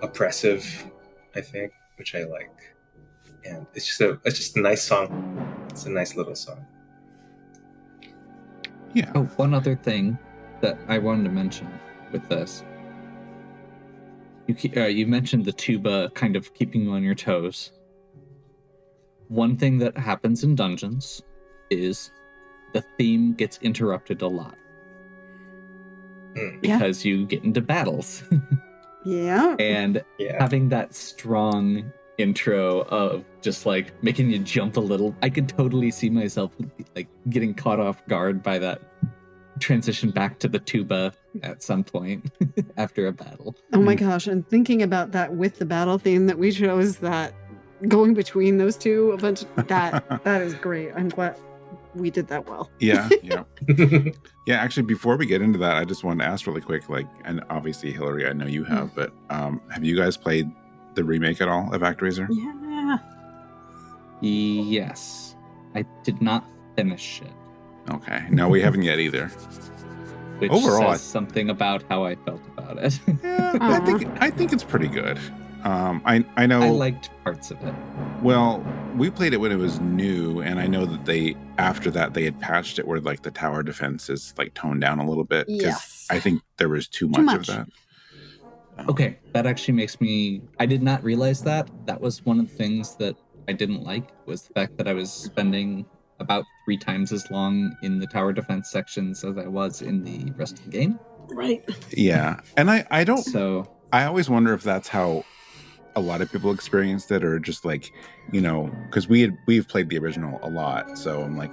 oppressive, I think, which I like. And it's just a nice song. It's a nice little song. Yeah. Oh, one other thing that I wanted to mention with this. You mentioned the tuba kind of keeping you on your toes. One thing that happens in dungeons is the theme gets interrupted a lot. Because you get into battles. Yeah. And having that strong intro of just like making you jump a little, I could totally see myself like getting caught off guard by that transition back to the tuba at some point after a battle. Oh my gosh, and thinking about that with the battle theme that we chose, that going between those two, a bunch of that is great. I'm glad we did that well. Yeah. Actually, before we get into that, I just wanted to ask really quick, like, and obviously Hilary, I know you have, but have you guys played the remake at all of Actraiser? Yeah. Yes. I did not finish it. Okay. No, we haven't yet either. Which overall says something about how I felt about it. Yeah, I think it's pretty good. I know I liked parts of it. Well, we played it when it was new, and I know that after that they had patched it where like the tower defense is like toned down a little bit. Yes. I think there was too much of that. Okay, that actually makes me... I did not realize that. That was one of the things that I didn't like, was the fact that I was spending about 3 times as long in the tower defense sections as I was in the rest of the game. Right. Yeah, and I don't... So I always wonder if that's how a lot of people experienced it, or just like, you know, because we've played the original a lot, so I'm like,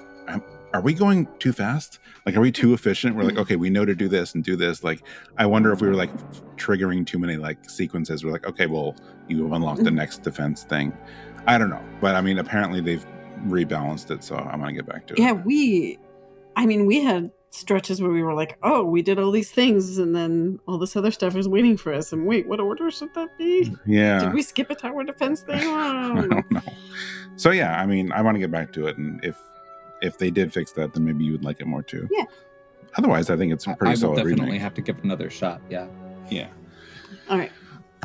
are we going too fast? Like, are we too efficient? We're like, okay, we know to do this and do this. Like, I wonder if we were like triggering too many like sequences. We're like, okay, well, you unlock the next defense thing. I don't know, but I mean, apparently they've rebalanced it, so I'm gonna get back to it. Yeah, we had stretches where we were like, oh, we did all these things, and then all this other stuff is waiting for us. And wait, what order should that be? Yeah. Did we skip a tower defense thing? I don't know. So yeah, I mean, I want to get back to it, and if they did fix that, then maybe you would like it more too. Yeah. Otherwise, I think it's a pretty solid remake. I will definitely have to give it another shot. Yeah. Yeah. All right.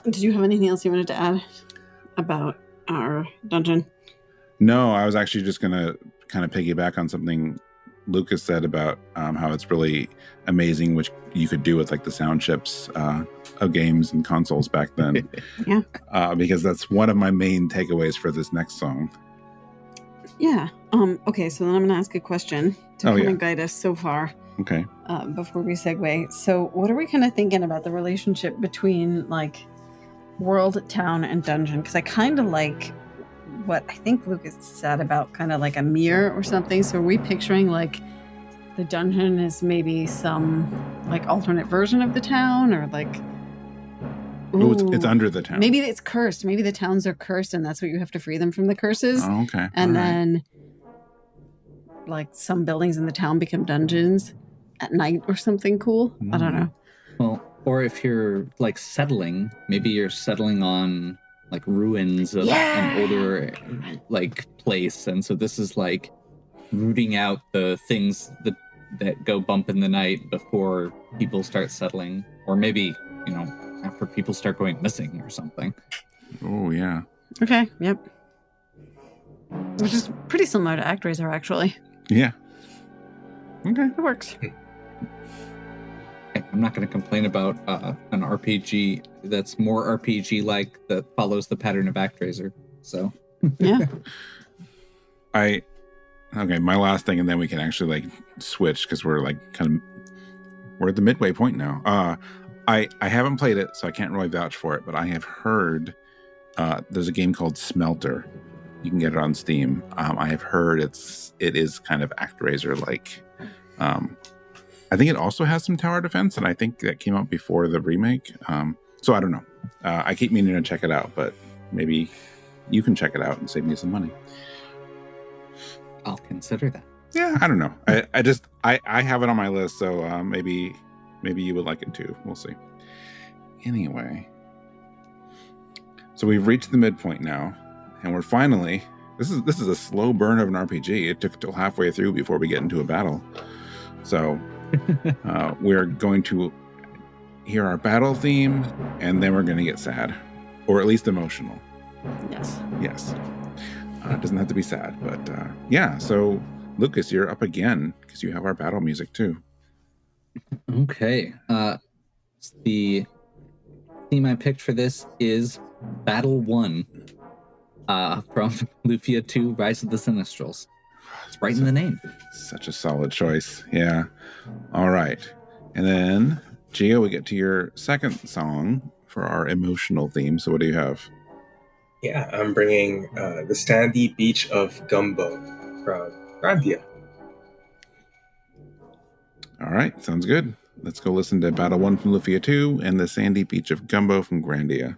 Did you have anything else you wanted to add about our dungeon? No, I was actually just gonna kind of piggyback on something Lucas said about how it's really amazing what you could do with like the sound chips of games and consoles back then. Yeah. Because that's one of my main takeaways for this next song. Yeah. Okay, so then I'm going to ask a question to kind of guide us so far. Okay. Before we segue. So what are we kind of thinking about the relationship between like world, town, and dungeon? Because I kind of like what I think Lucas said about kind of like a mirror or something. So are we picturing like the dungeon is maybe some like alternate version of the town, or like... Oh, it's under the town. Maybe it's cursed. Maybe the towns are cursed, and that's what you have to free them from the curses. Oh, okay. And then, like, some buildings in the town become dungeons at night or something cool. I don't know. Well, or if you're, like, settling, maybe you're settling on, like, ruins of an older, like, place. And so this is, like, rooting out the things that go bump in the night before people start settling. Or maybe, you know, after people start going missing or something. Oh, yeah. Okay, yep. Which is pretty similar to Actraiser, actually. Yeah. Okay. It works. I'm not going to complain about an RPG that's more RPG-like, that follows the pattern of Actraiser. So, yeah. Okay, my last thing, and then we can actually like switch, because we're like we're at the midway point now. I haven't played it, so I can't really vouch for it, but I have heard there's a game called Smelter. You can get it on Steam. I have heard it is kind of Actraiser-like. I think it also has some tower defense, and I think that came out before the remake. So I don't know. I keep meaning to check it out, but maybe you can check it out and save me some money. I'll consider that. Yeah, I don't know. I have it on my list, so maybe you would like it too. We'll see. Anyway, so we've reached the midpoint now, and we're finally. This is a slow burn of an RPG. It took till halfway through before we get into a battle. So we're going to hear our battle theme, and then we're going to get sad, or at least emotional. Yes. It doesn't have to be sad, but yeah. So Lucas, you're up again because you have our battle music too. Okay. The theme I picked for this is Battle 1 from Lufia 2 Rise of the Sinistrals. It's right in the name. Such a solid choice. Yeah. All right. And then, Gio, we get to your second song for our emotional theme. So what do you have? Yeah, I'm bringing the sandy beach of Gumbo from Grandia. All right. Sounds good. Let's go listen to Battle 1 from Lufia 2 and the sandy beach of Gumbo from Grandia.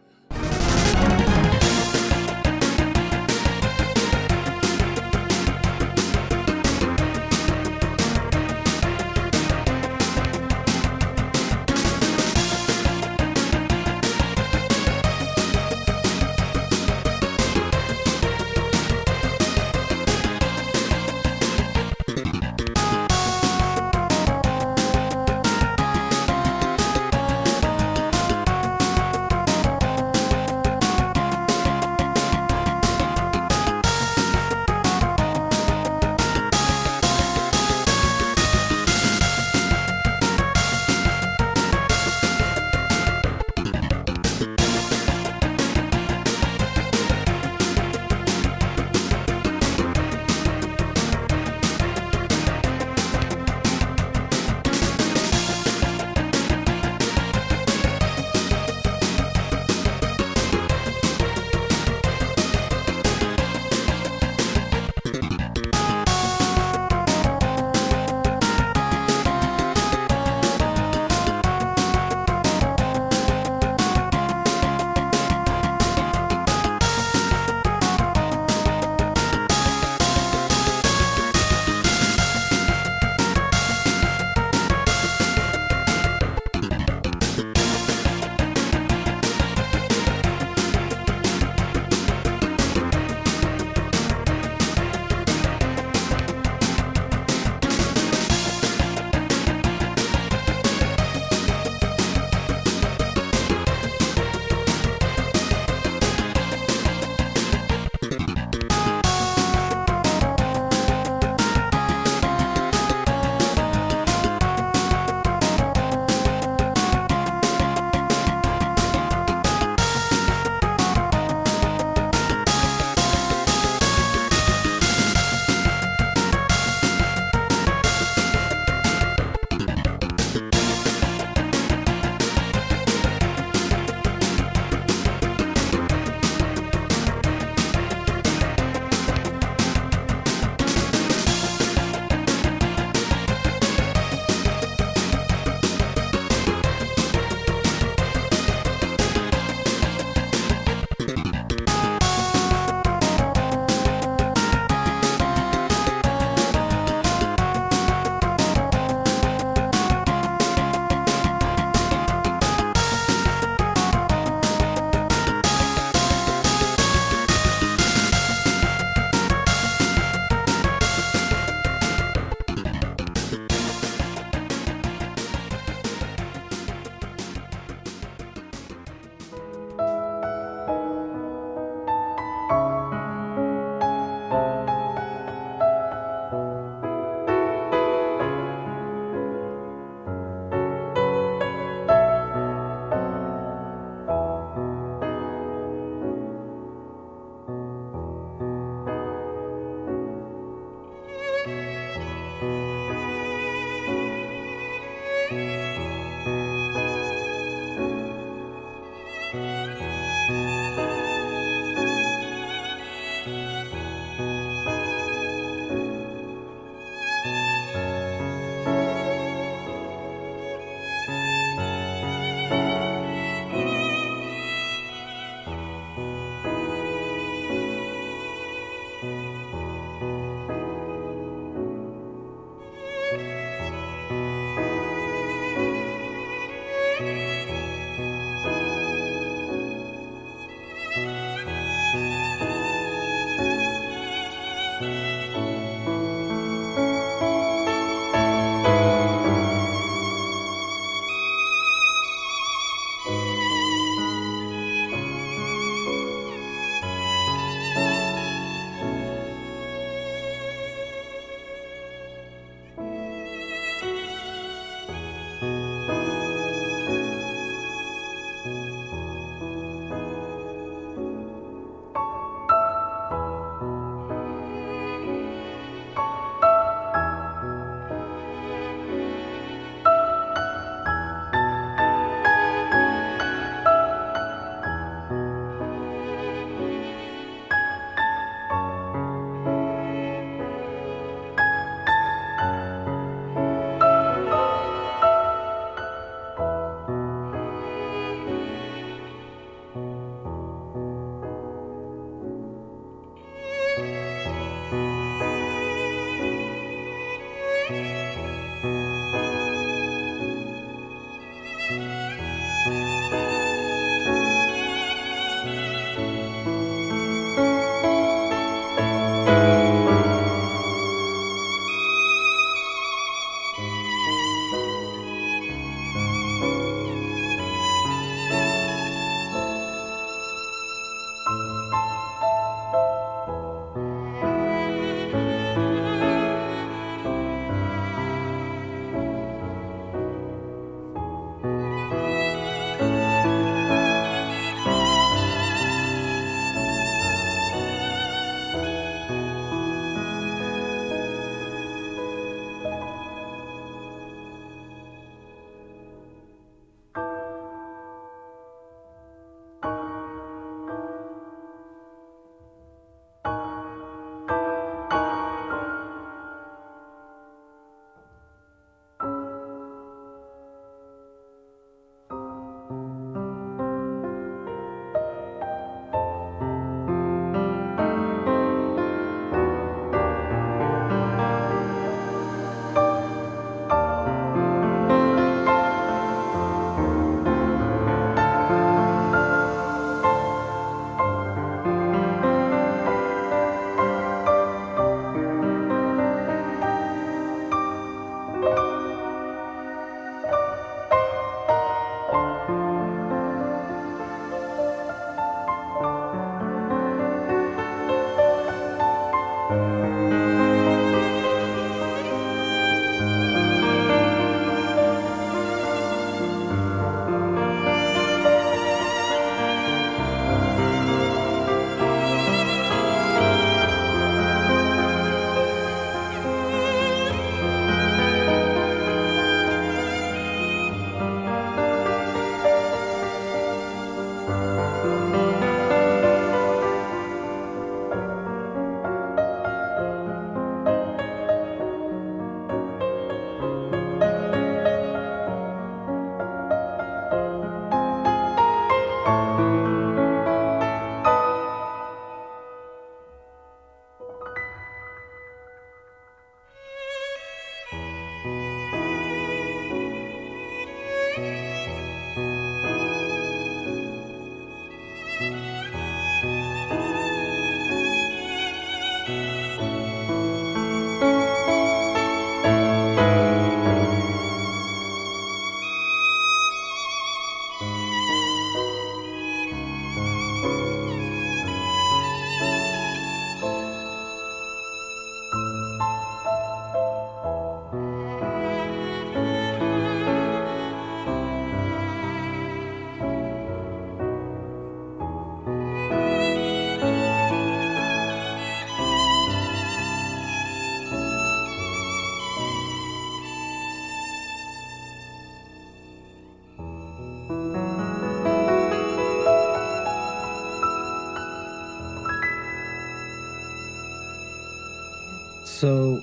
So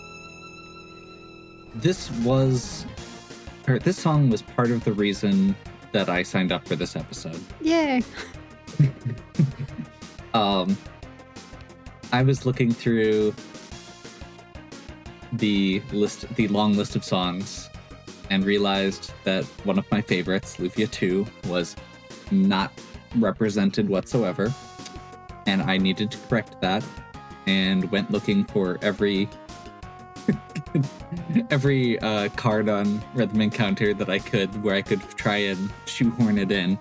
this song was part of the reason that I signed up for this episode. Yay! I was looking through the long list of songs, and realized that one of my favorites, Lufia 2, was not represented whatsoever, and I needed to correct that, and went looking for every card on Rhythm Encounter that I could, where I could try and shoehorn it in.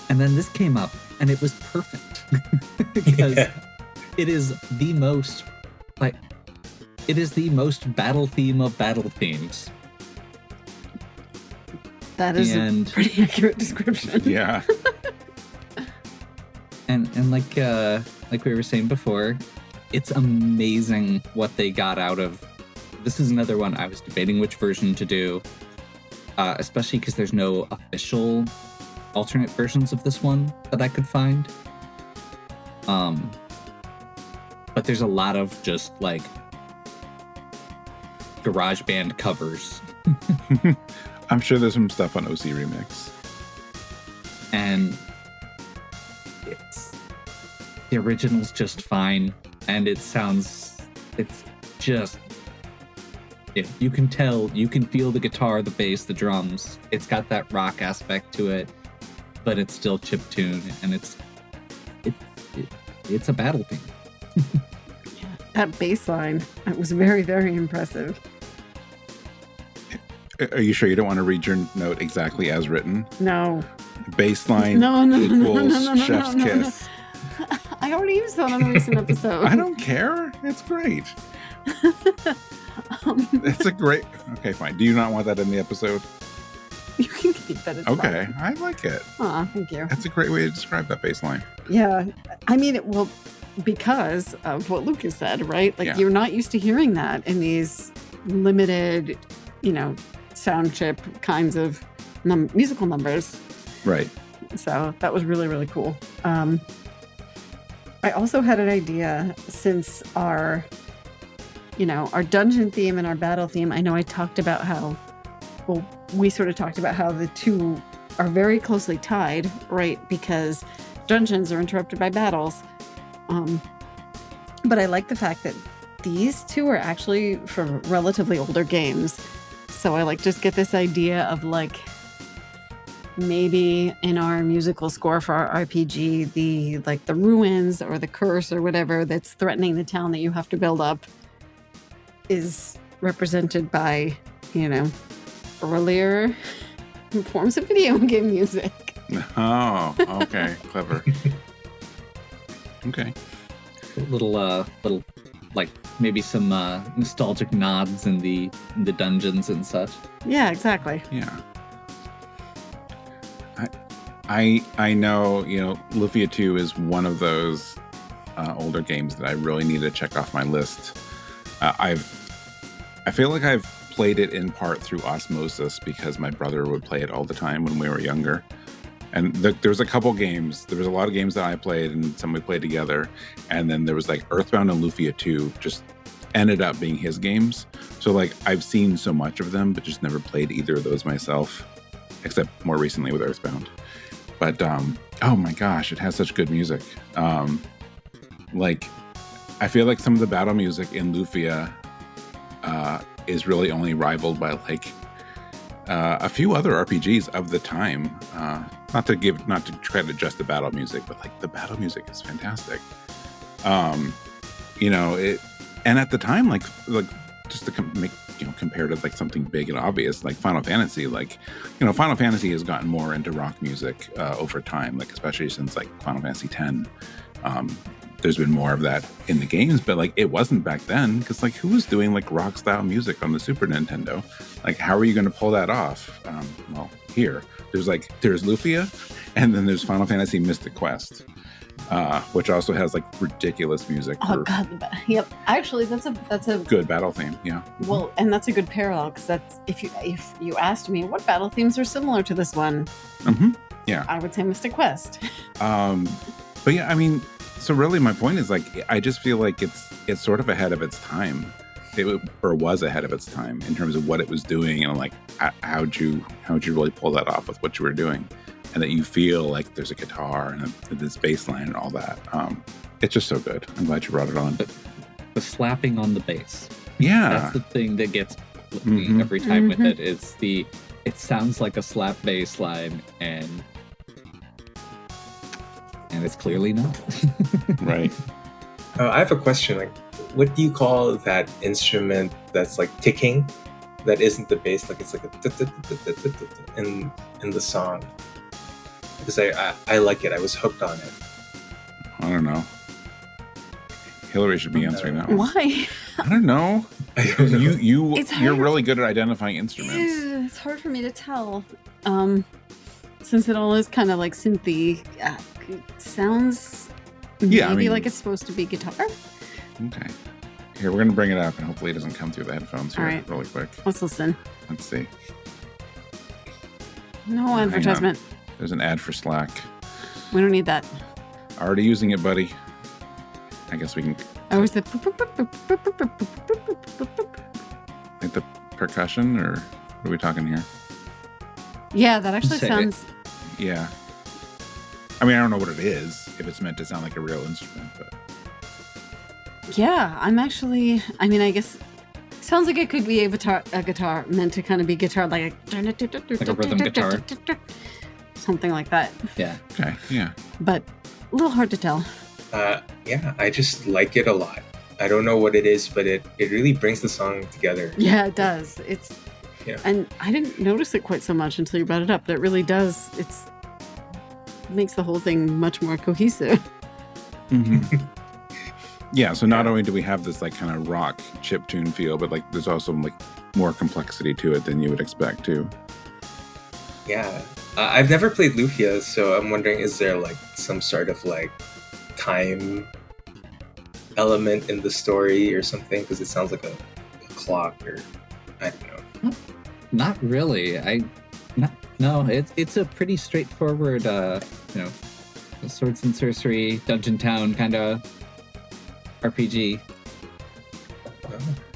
And then this came up, and it was perfect. Because it is the most battle theme of battle themes. That is a pretty accurate description. Yeah. And like we were saying before, it's amazing what they got out of. This is another one I was debating which version to do, especially because there's no official alternate versions of this one that I could find. But there's a lot of just like garage band covers. I'm sure there's some stuff on OC Remix. And the original's just fine. And it's just, you can tell, you can feel the guitar, the bass, the drums. It's got that rock aspect to it, but it's still chiptune, and it's a battle theme. Yeah, that bass line, it was very, very impressive. Are you sure you don't want to read your note exactly as written? No. Baseline equals chef's kiss. I already used that on a recent episode. I don't care. It's great. It's a great... Okay, fine. Do you not want that in the episode? You can keep that as okay, fun. I like it. Aw, thank you. That's a great way to describe that bass line. Yeah. I mean, because of what Lucas said, right? Like, Yeah. You're not used to hearing that in these limited, sound chip kinds of musical numbers. Right. So that was really, really cool. I also had an idea, since our dungeon theme and our battle theme, I know I talked about how, we sort of talked about how the two are very closely tied, right? Because dungeons are interrupted by battles. But I like the fact that these two are actually from relatively older games. So I just get this idea of maybe in our musical score for our RPG, the ruins or the curse or whatever that's threatening the town that you have to build up is represented by, earlier forms of video game music. Oh, okay. Clever. Okay. Little maybe some nostalgic nods in the dungeons and such. Yeah, exactly. Yeah. I know, Lufia 2 is one of those older games that I really need to check off my list. I feel like I've played it in part through osmosis because my brother would play it all the time when we were younger. And there was a couple games. There was a lot of games that I played and some we played together. And then there was Earthbound and Lufia 2 just ended up being his games. So I've seen so much of them, but just never played either of those myself, except more recently with Earthbound. But oh my gosh, it has such good music. I feel like some of the battle music in Lufia is really only rivaled by a few other RPGs of the time. Not to credit just the battle music, but like the battle music is fantastic. You know, and at the time, like just to compare to like something big and obvious, like Final Fantasy, like, you know, Final Fantasy has gotten more into rock music over time, like especially since like Final Fantasy X. There's been more of that in the games, but like it wasn't back then, because like who was doing like rock style music on the Super Nintendo? Like, how are you going to pull that off? Well, there's Lufia, and then there's Final Fantasy Mystic Quest, which also has like ridiculous music. Oh God, yep. Actually, that's a good battle theme. Yeah. Well, and that's a good parallel, because that's if you asked me what battle themes are similar to this one, yeah, I would say Mystic Quest. But yeah, I mean, so really my point is like I just feel like it's sort of ahead of its time. Or was ahead of its time in terms of what it was doing, and like how'd you really pull that off with what you were doing, and that you feel like there's a guitar and this bass line and all that. It's just so good. I'm glad you brought it on. The slapping on the bass. Yeah, that's the thing that gets me every time with it. It sounds like a slap bass line, and it's clearly not. Right. I have a question. Like, what do you call that instrument that's like ticking, that isn't the bass? Like, it's like a in the song. Because I like it. I was hooked on it. I don't know. Hilary should be answering that one. Why? I don't know. You're really good at identifying instruments. It's hard for me to tell. Since it all is kind of like synthy, it sounds maybe like it's supposed to be guitar. Okay. Here, we're going to bring it up, and hopefully it doesn't come through the headphones here really quick. Let's listen. Let's see. No advertisement. There's an ad for Slack. We don't need that. Already using it, buddy. I guess we can... Oh, is the... Like the percussion, or what are we talking here? Yeah, that actually sounds... Yeah. I mean, I don't know what it is, if it's meant to sound like a real instrument, but... Yeah, I'm actually... I mean, I guess... Sounds like it could be a guitar meant to kind of be guitar, like a rhythm guitar. Something like that. Yeah. Okay, yeah. But a little hard to tell. Yeah, I just like it a lot. I don't know what it is, but it really brings the song together. Yeah, it does. Yeah. And I didn't notice it quite so much until you brought it up. But it really does. It makes the whole thing much more cohesive. Mm-hmm. Yeah, so not only do we have this like kind of rock chiptune feel, but like there's also like more complexity to it than you would expect too. Yeah. I've never played Lufia, so I'm wondering, is there like some sort of like time element in the story or something? Because it sounds like a clock, or I don't know. Not really. No, it's a pretty straightforward, swords and sorcery, dungeon town kind of RPG.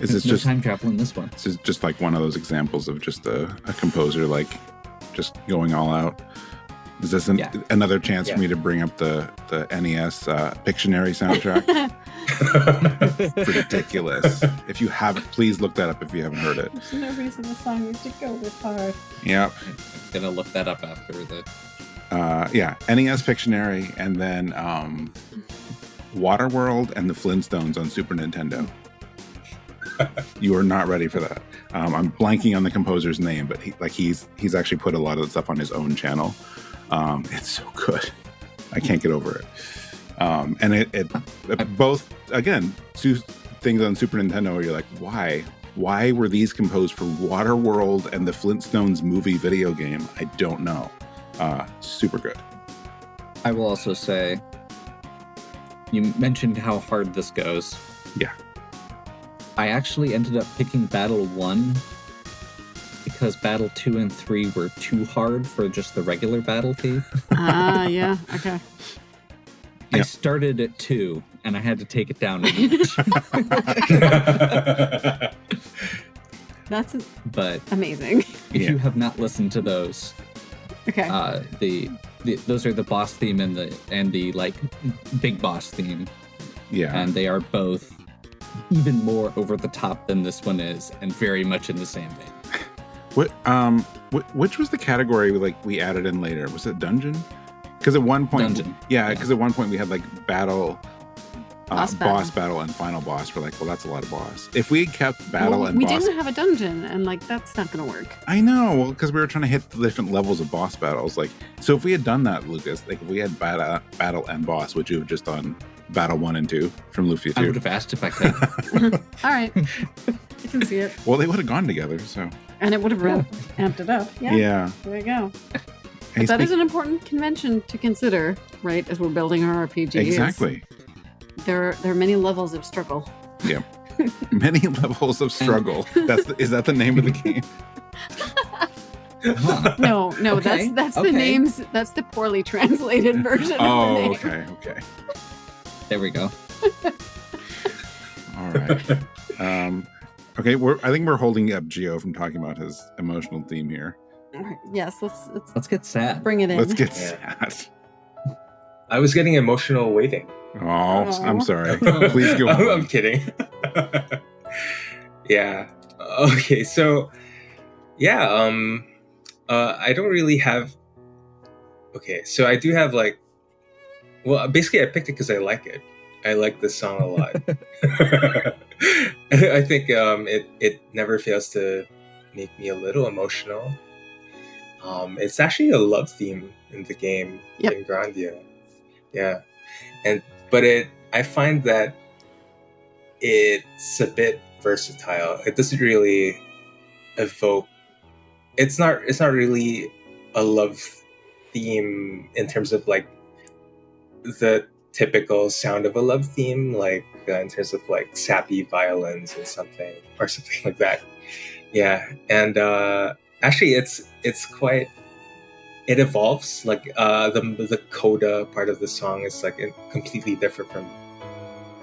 Is this no just time travel in this one? This is just like one of those examples of just a composer like just going all out. Is this another chance for me to bring up the NES Pictionary soundtrack? Ridiculous. If you haven't, please look that up if you haven't heard it. There's no reason the song used to go this hard. Yep. I'm gonna look that up after the... NES Pictionary, and then Waterworld and the Flintstones on Super Nintendo. You are not ready for that. I'm blanking on the composer's name, but he's actually put a lot of the stuff on his own channel. It's so good. I can't get over it. And it both, again, two things on Super Nintendo where you're like, why were these composed for Waterworld and the Flintstones movie video game? I don't know. Super good. I will also say, you mentioned how hard this goes. Yeah. I actually ended up picking Battle 1 because Battle 2 and 3 were too hard for just the regular battle theme. Yeah, okay. I started at 2, and I had to take it down a notch. That's amazing. amazing. If you have not listened to those, okay. Those are the boss theme and the like big boss theme. Yeah. And they are both even more over the top than this one is, and very much in the same vein. Which was the category we added in later? Was it dungeon? Because at one point, Dungeon. yeah, because at one point we had like battle, Boss boss battle, and final boss. We're like, well, that's a lot of boss. If we had kept battle and we boss, didn't have a dungeon, and like that's not going to work. I know, well, because we were trying to hit the different levels of boss battles. Like, so if we had done that, Lucas, like if we had battle and boss, would you have just done battle 1 and 2 from Lufia 2? I would have asked if I could. All right, I can see it, Well, they would have gone together. So and it would have amped it up. yeah. There you go. Hey, But that is an important convention to consider, right? As we're building our RPG. exactly. There are many levels of struggle. Yeah. Many levels of struggle. Is that the name of the game? Huh. No, Okay, that's okay. the names. That's the poorly translated version of the Oh, name. okay. There we go. All right. Okay, I think we're holding up Gio from talking about his emotional theme here. All right, yes, let's Let's get sad. bring it in. Let's get Yeah. sad. I was getting emotional waiting. Oh, I'm Aw. sorry. Please go I'm on. kidding. Yeah. Okay. So, yeah. I don't really have. Okay. So I do have like. Well, basically, I picked it because I like it. I like this song a lot. I think it never fails to make me a little emotional. It's actually a love theme in the game in Grandia. Yeah, but I find that it's a bit versatile. It doesn't really evoke. It's not really a love theme in terms of like the typical sound of a love theme, like in terms of like sappy violins or something like that. Yeah, and actually, it's quite. It evolves, like the coda part of the song is like completely different from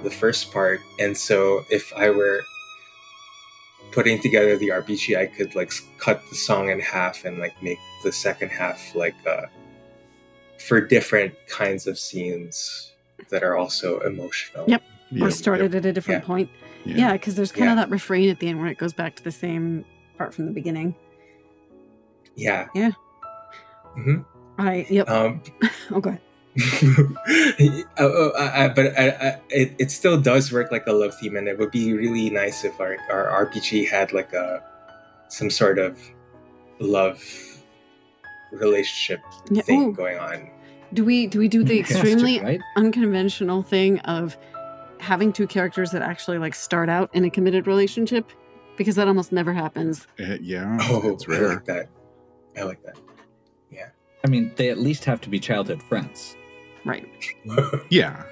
the first part, and so if I were putting together the RPG, I could like cut the song in half and like make the second half like for different kinds of scenes that are also emotional. Yep. Yep, Or started at a different Yeah. point. Yeah, because there's kind of that refrain at the end where it goes back to the same part from the beginning. Yeah. Yeah. Mm-hmm. Yep. Oh, go ahead. But it still does work like a love theme, and it would be really nice if our RPG had like some sort of love relationship thing going on. Do we do the It has to, extremely right? unconventional thing of having two characters that actually like start out in a committed relationship? Because that almost never happens. Yeah, Oh, it's I rare. like that. I like that. Yeah. I mean, they at least have to be childhood friends, Right. Yeah.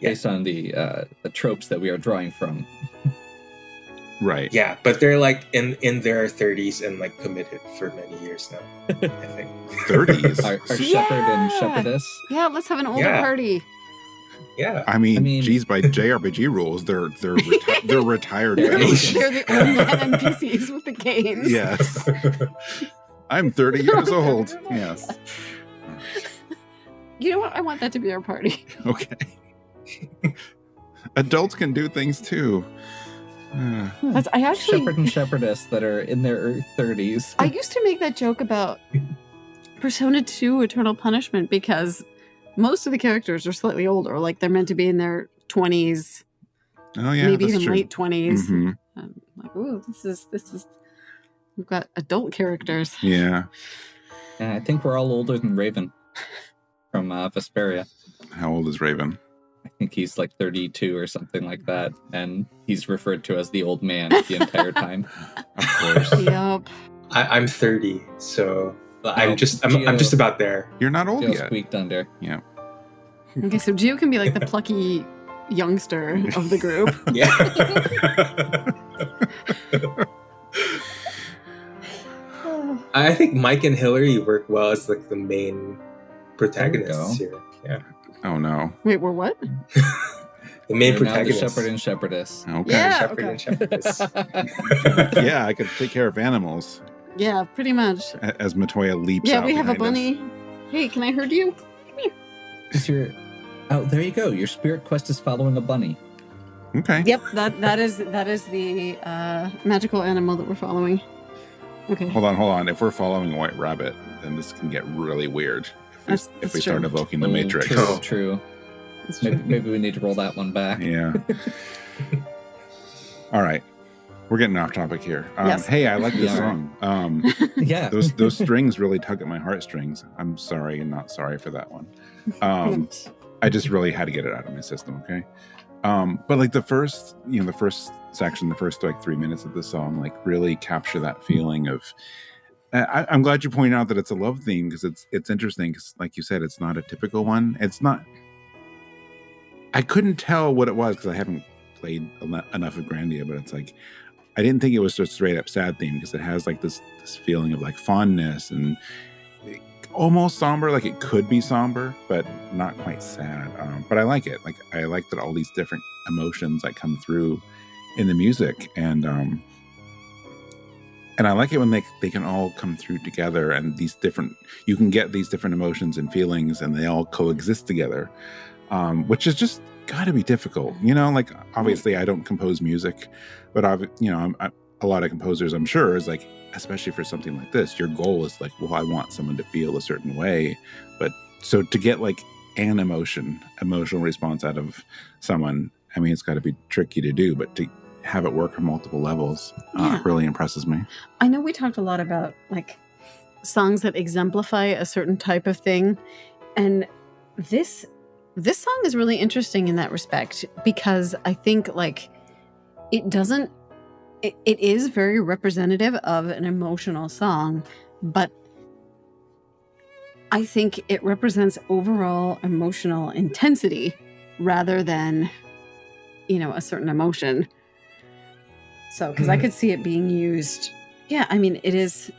based on the tropes that we are drawing from. Right. Yeah, but they're like in their 30s and like committed for many years now, I think. 30s. Our shepherd and shepherdess. Yeah, let's have an older Yeah. party. Yeah. I mean, mean- geez, by JRPG rules, they're retired. They're veterans. They're the old man NPCs with the games. Yes. I'm 30 years old. Yes. You know what? I want that to be our party. Okay. Adults can do things too. I actually Shepherd and shepherdess that are in their 30s. I used to make that joke about Persona 2 Eternal Punishment because most of the characters are slightly older, like they're meant to be in their 20s, Oh yeah, maybe that's even true. late 20s. Mhm. I'm like, ooh, this is we've got adult characters. Yeah. Yeah, I think we're all older than Raven from Vesperia. How old is Raven? I think he's like 32 or something like that, and he's referred to as the old man the entire time. Of course. Yep. I'm 30, so I'm Oh, just Gio. about there. You're not old Just yet. squeaked under. Yeah. Okay, so Gio can be like the plucky youngster of the group. Yeah. I think Mike and Hilary work well as like the main protagonists here. Yeah. Oh no. Wait, we're what? The main We're now the protagonist. shepherd and shepherdess. Okay. Yeah. Shepherd okay. and shepherdess. Yeah, I could take care of animals Yeah, pretty much. as Matoya leaps Yeah, out we have a behind us. bunny. Hey, can I herd you? Is your... Oh, there you go. Your spirit quest is following a bunny. Okay. Yep, that is the magical animal that we're following. Okay. Hold on. If we're following a white rabbit, then this can get really weird. If we start evoking the Matrix. True. Maybe we need to roll that one back. Yeah. All right. We're getting off topic here. Yes. Hey, I like this song. Yeah. Those strings really tug at my heartstrings. I'm sorry and not sorry for that one. I just really had to get it out of my system, okay? But like the first section, the first like 3 minutes of the song, like really capture that feeling of. I'm glad you pointed out that it's a love theme because it's interesting because, like you said, it's not a typical one. It's not. I couldn't tell what it was because I haven't played enough of Grandia, but it's like I didn't think it was just straight up sad theme because it has like this feeling of like fondness and almost somber, like it could be somber, but not quite sad. But I like it. Like I like that all these different emotions like come through in the music, and I like it when they can all come through together, and you can get these different emotions and feelings, and they all coexist together, which is just got to be difficult. Like obviously I don't compose music, but a lot of composers, I'm sure, is like, especially for something like this, your goal is like, well, I want someone to feel a certain way. But so to get like an emotional response out of someone, I mean, it's got to be tricky to do, but to have it work on multiple levels really impresses me. I know we talked a lot about like songs that exemplify a certain type of thing. And this song is really interesting in that respect because I think like it is very representative of an emotional song, but I think it represents overall emotional intensity rather than, a certain emotion. So, because I could see it being used. Yeah, I mean, it is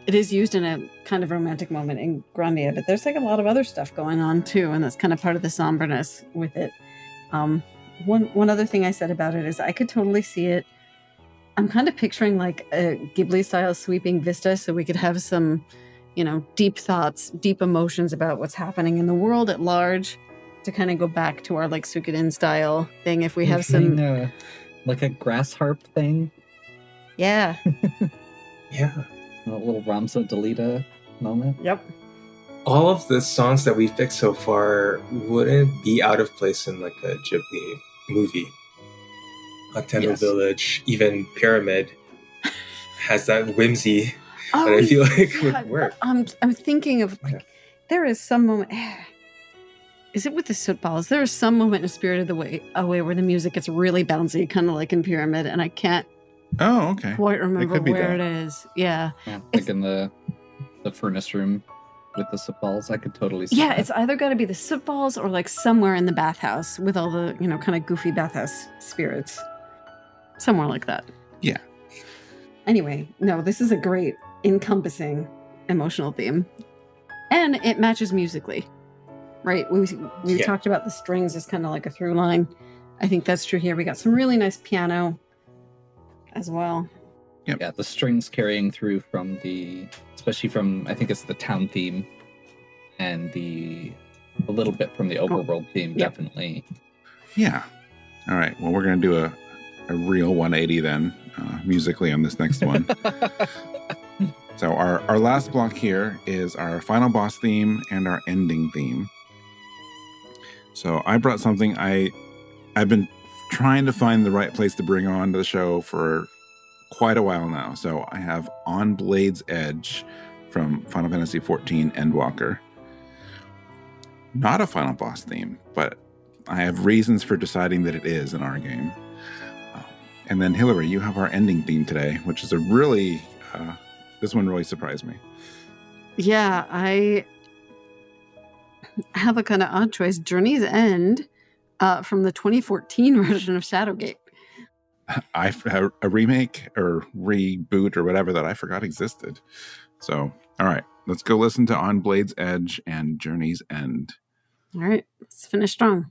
used in a kind of romantic moment in Grandia, but there's like a lot of other stuff going on too, and that's kind of part of the somberness with it. One other thing I said about it is I could totally see it. I'm kind of picturing like a Ghibli-style sweeping vista, so we could have some, deep thoughts, deep emotions about what's happening in the world at large, to kind of go back to our like Suikoden style thing. If we have some, like a grass harp thing. Yeah. Yeah. A little Ramsa Delita moment. Yep. All of the songs that we picked so far wouldn't be out of place in like a Ghibli movie. Hateno Village, even Pyramid has that whimsy that I feel like would work. I'm thinking of like, there is some moment. Is it with the soot balls? There is some moment in Spirited Away where the music gets really bouncy, kind of like in Pyramid, and I can't quite remember where it is. Yeah. Like in the furnace room with the soot balls. I could totally see that. It's either got to be the soot balls or like somewhere in the bathhouse with all the, kind of goofy bathhouse spirits. Somewhere like that. Yeah. Anyway, no, this is a great encompassing emotional theme. And it matches musically, right? We talked about the strings as kind of like a through line. I think that's true here. We got some really nice piano as well. Yep. Yeah, the strings carrying through especially from, I think it's the town theme and a little bit from the Overworld theme, definitely. Yeah. All right. Well, we're going to do a real 180 then, musically on this next one. So our last block here is our final boss theme and our ending theme. So I brought something I've been trying to find the right place to bring on to the show for quite a while now. So I have On Blade's Edge from Final Fantasy XIV Endwalker. Not a final boss theme, but I have reasons for deciding that it is in our game. And then Hilary, you have our ending theme today, which is this one really surprised me. Yeah, I have a kind of odd choice. Journey's End from the 2014 version of Shadowgate. A remake or reboot or whatever that I forgot existed. So, all right, let's go listen to On Blade's Edge and Journey's End. All right, let's finish strong.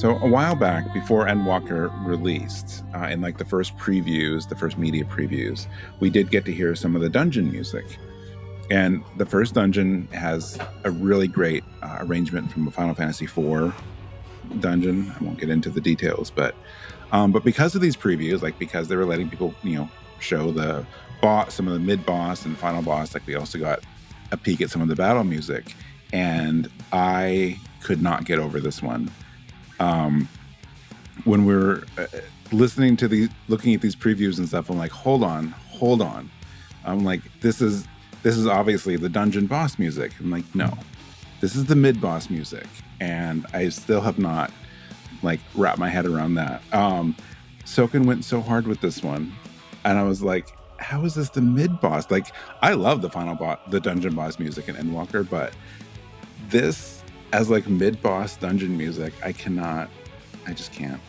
So a while back, before Endwalker released, in like the first previews, the first media previews, we did get to hear some of the dungeon music. And the first dungeon has a really great arrangement from a Final Fantasy IV dungeon. I won't get into the details, but because of these previews, like because they were letting people, show the boss, some of the mid-boss and final boss, like we also got a peek at some of the battle music, and I could not get over this one. When we're looking at these previews and stuff, I'm like, hold on. I'm like, this is obviously the dungeon boss music. I'm like, no, this is the mid-boss music. And I still have not like wrapped my head around that. Soken went so hard with this one. And I was like, how is this the mid-boss? Like, I love the dungeon boss music in Endwalker, but this as like mid-boss dungeon music, I just can't.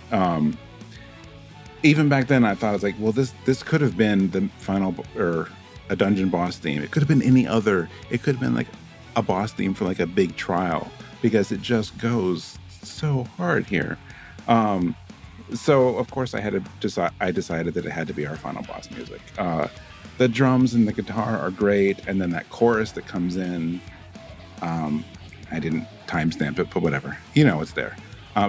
Even back then I thought, I was like, well, this could have been the final or a dungeon boss theme. It could have been any other. It could have been like a boss theme for like a big trial, because it just goes so hard here. So of course I decided that it had to be our final boss music. The drums and the guitar are great, and then that chorus that comes in, I didn't timestamp it, but whatever, it's there.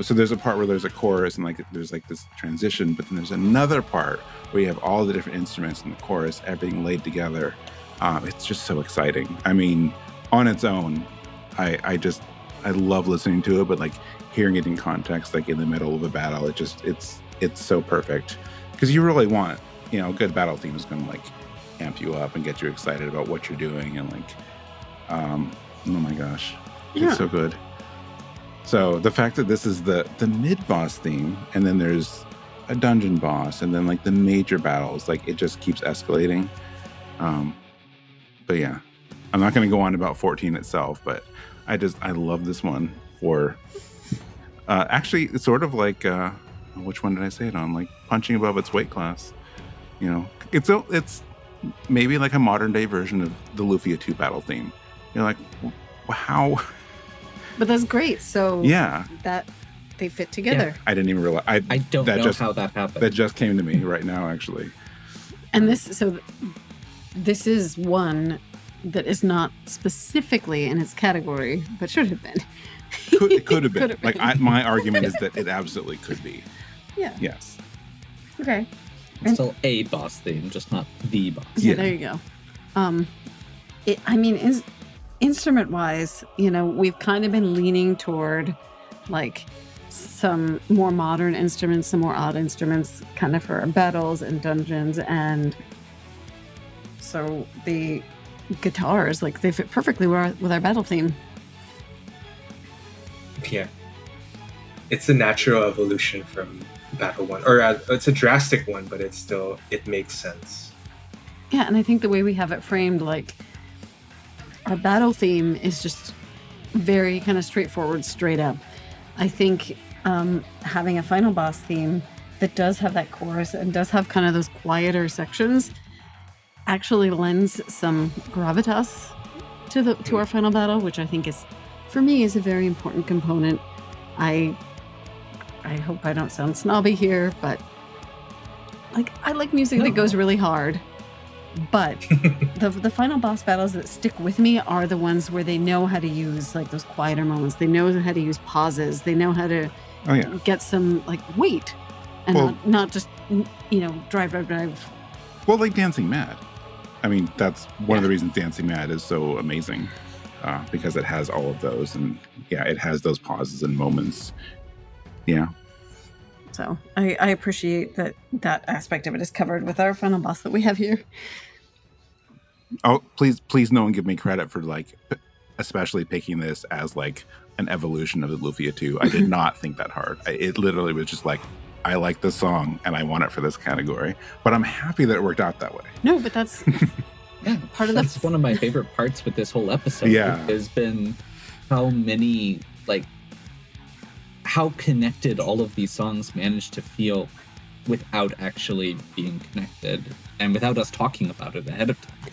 So there's a part where there's a chorus and like there's like this transition, but then there's another part where you have all the different instruments in the chorus, everything laid together. It's just so exciting. I mean, on its own, I love listening to it, but like hearing it in context, like in the middle of a battle, it's so perfect, because you really want, a good battle theme is going to like amp you up and get you excited about what you're doing, and like, oh my gosh, it's so good. So the fact that this is the mid-boss theme, and then there's a dungeon boss, and then like the major battles, like it just keeps escalating. But yeah, I'm not going to go on about 14 itself, but I love this one for, actually it's sort of like, which one did I say it on? Like punching above its weight class. It's maybe like a modern day version of the Lufia 2 battle theme. You're like, how? But that's great. So yeah, that they fit together. Yeah. I didn't even realize. I don't know how that happened. That just came to me right now, actually. And this is one that is not specifically in its category, but should have been. It could have been. Like my argument is that it absolutely could be. Yeah. Yes. Okay. It's still a boss theme, just not the boss. Yeah, there you go. Instrument-wise, we've kind of been leaning toward like some more modern instruments, some more odd instruments, kind of for our battles and dungeons, and so the guitars, like they fit perfectly with our battle theme. Yeah, it's a natural evolution from Battle 1, or it's a drastic one, but it makes sense. Yeah, and I think the way we have it framed, like our battle theme is just very kind of straightforward, straight up. I think having a final boss theme that does have that chorus and does have kind of those quieter sections actually lends some gravitas to our final battle, which I think is, for me, is a very important component. I hope I don't sound snobby here, but like I like music that goes really hard. But the final boss battles that stick with me are the ones where they know how to use like those quieter moments. They know how to use pauses. They know how to get some like weight, and not just drive. Well, like Dancing Mad. I mean, that's one of the reasons Dancing Mad is so amazing, because it has all of those, and it has those pauses and moments. Yeah. So I appreciate that aspect of it is covered with our final boss that we have here. Oh, please no one give me credit for like especially picking this as like an evolution of the Lufia 2. I did not think that hard. It literally was just like, I like this song and I want it for this category. But I'm happy that it worked out that way. No, but that's that's one of my favorite parts with this whole episode. Has been how many how connected all of these songs managed to feel without actually being connected and without us talking about it ahead of time.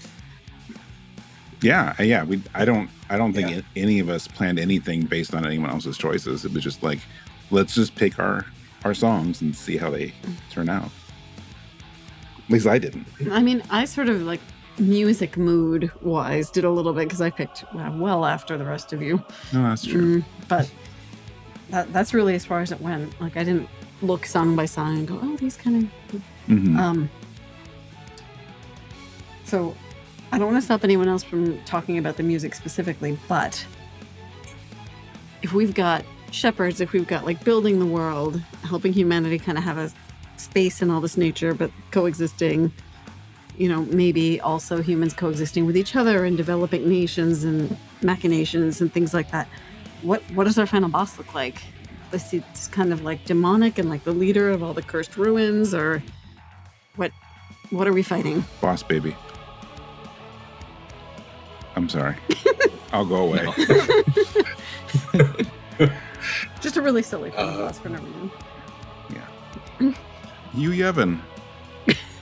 Yeah. I don't think any of us planned anything based on anyone else's choices. It was just like, let's just pick our songs and see how they turn out. At least I didn't. I mean, I sort of like music mood wise did a little bit because I picked well after the rest of you. No, that's true. But that's really as far as it went. Like I didn't look song by song and go, oh, these kind of. Mhm. So I don't want to stop anyone else from talking about the music specifically, but if we've got shepherds, if we've got like building the world, helping humanity kind of have a space in all this nature, but coexisting, you know, maybe also humans coexisting with each other and developing nations and machinations and things like that. What does our final boss look like? Is he just kind of like demonic and like the leader of all the cursed ruins, or what are we fighting? Boss baby. I'm sorry. I'll go away. Just a really silly final boss for no reason. Yeah. You Yevon.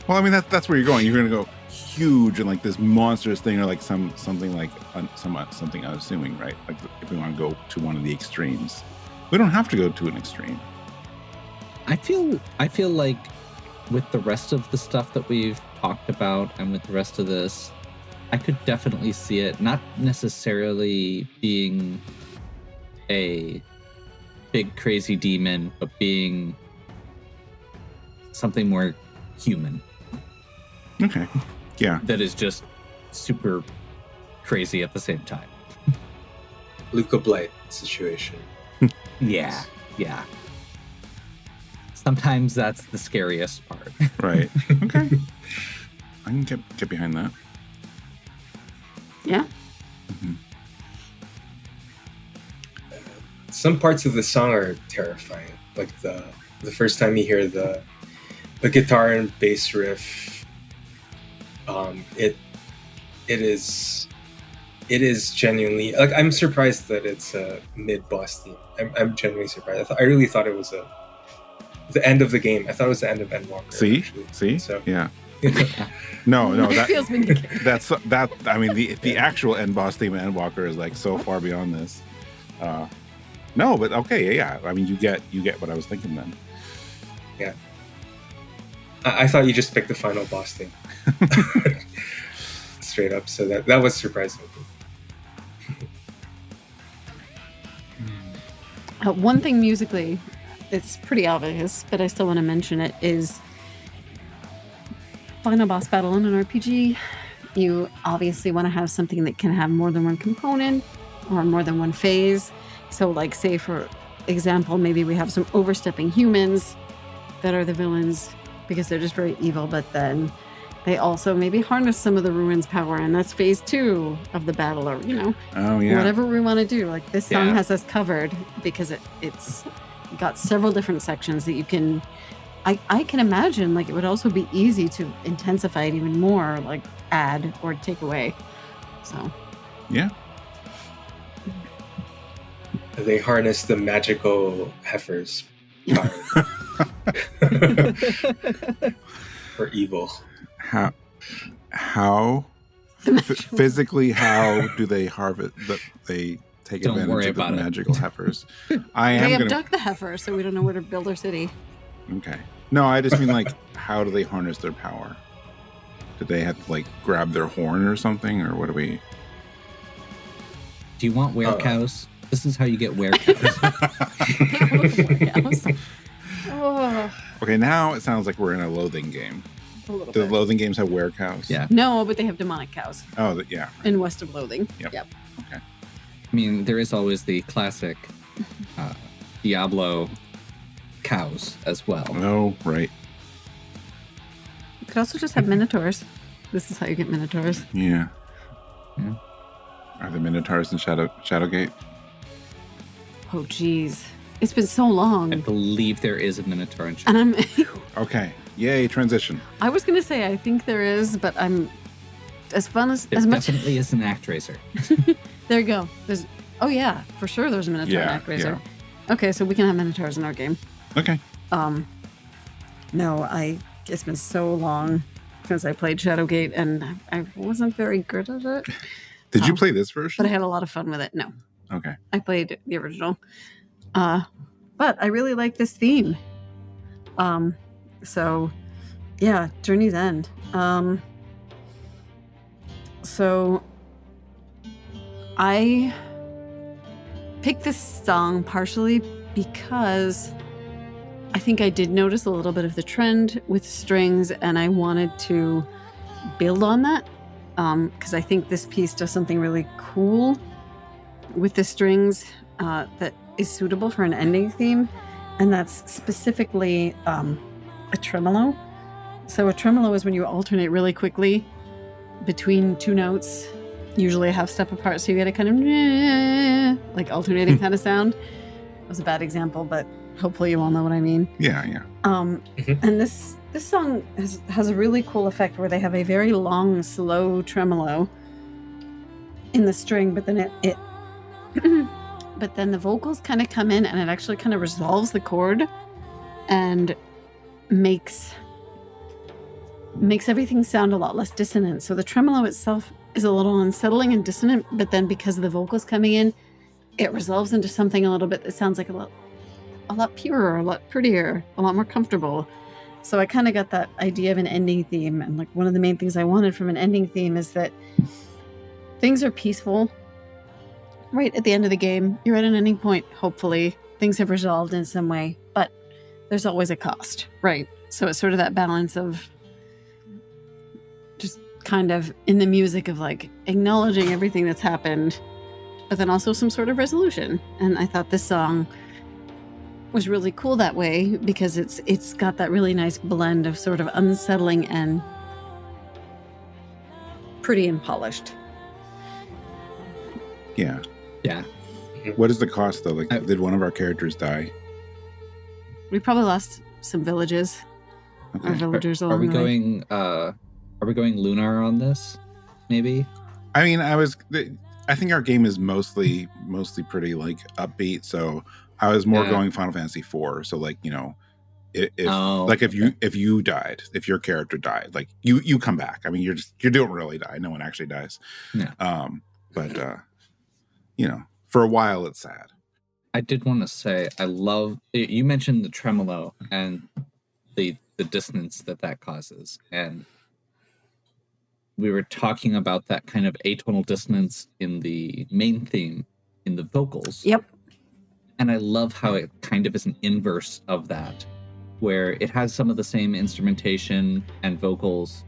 Well, I mean that's where you're going. You're gonna go huge and like this monstrous thing, or like something like something unassuming, right? Like if we want to go to one of the extremes, we don't have to go to an extreme. I feel like with the rest of the stuff that we've talked about and with the rest of this, I could definitely see it not necessarily being a big crazy demon, but being something more human. Okay. Yeah. That is just super crazy at the same time. Luca Blight situation. Yeah. Sometimes that's the scariest part. Right. Okay. I can get behind that. Yeah. Mm-hmm. Some parts of the song are terrifying. Like the first time you hear the guitar and bass riff, it is genuinely, like, I'm surprised that it's a mid-boss theme. I'm genuinely surprised. I really thought it was the end of the game. I thought it was the end of Endwalker. See? So Yeah. No, It feels vindicated. that. I mean, the actual end boss theme in Endwalker is like so far beyond this. No, but okay, yeah. I mean, you get what I was thinking then. Yeah. I thought you just picked the final boss theme. Straight up. So that was surprising. One thing musically, it's pretty obvious, but I still want to mention it, is final boss battle in an RPG. You obviously want to have something that can have more than one component or more than one phase. So, like, say for example, maybe we have some overstepping humans that are the villains because they're just very evil, but then they also maybe harness some of the ruins power, and that's phase 2 of the battle, or, you know, whatever we want to do. Like, this song has us covered because it's got several different sections that you can. I can imagine, like, it would also be easy to intensify it even more, like add or take away. So yeah. They harness the magical heifers power for evil. How physically, how do they harvest that they take Don't advantage worry of the about it. magical heifers? they abduct the heifer, so we don't know where to build our city. Okay. No, I just mean, like, how do they harness their power? Do they have to, like, grab their horn or something, or what do we? Do you want werecows? This is how you get werecows. Okay, now it sounds like we're in a loathing game. A little Do bit. the loathing games have werecows? Yeah. No, but they have demonic cows Oh, yeah. in West of Loathing. Yep. Yep. Okay. I mean, there is always the classic Diablo cows as well. Oh, right. You could also just have minotaurs. This is how you get minotaurs. Yeah. Yeah. Are there minotaurs in Shadowgate? Oh, geez. It's been so long. I believe there is a minotaur in And I'm... Okay. Yay, transition. I was going to say, I think there is, but I'm... As fun as... There as much... definitely is an Actraiser. There you go. There's... Oh, yeah. For sure there's a minotaur in Actraiser. Okay, so we can have minotaurs in our game. Okay. No, it's been so long since I played Shadowgate, and I wasn't very good at it. Did you play this version? But I had a lot of fun with it. No, Okay. I played the original. But I really like this theme. So yeah, Journey's End. So I picked this song partially because I think I did notice a little bit of the trend with strings, and I wanted to build on that because I think this piece does something really cool with the strings that is suitable for an ending theme, and that's specifically a tremolo. So a tremolo is when you alternate really quickly between two notes, usually a half step apart, so you get a kind of like alternating kind of sound. It was a bad example, but hopefully you all know what I mean. Yeah. And this song has a really cool effect where they have a very long, slow tremolo in the string, but then it but then the vocals kind of come in and it actually kind of resolves the chord and makes everything sound a lot less dissonant. So the tremolo itself is a little unsettling and dissonant, but then because of the vocals coming in, it resolves into something a little bit that sounds like a lot purer, a lot prettier, a lot more comfortable. So I kind of got that idea of an ending theme, and like one of the main things I wanted from an ending theme is that things are peaceful right at the end of the game. You're at an ending point, hopefully. Things have resolved in some way, but there's always a cost, right? So it's sort of that balance of just kind of in the music of like acknowledging everything that's happened, but then also some sort of resolution. And I thought this song was really cool that way because it's got that really nice blend of sort of unsettling and pretty and polished. Yeah. What is the cost though? Like, did one of our characters die? We probably lost some villages. Okay. Our villagers Are along we the way. going lunar on this? Maybe. I mean, I think our game is mostly pretty like upbeat. So I was more going Final Fantasy IV. So like, you know, if you died, if your character died, like you come back. I mean, you don't really die. No one actually dies. Yeah. But you know, for a while it's sad. I did want to say I love you mentioned the tremolo and the dissonance that causes, and we were talking about that kind of atonal dissonance in the main theme in the vocals. Yep. And I love how it kind of is an inverse of that, where it has some of the same instrumentation and vocals,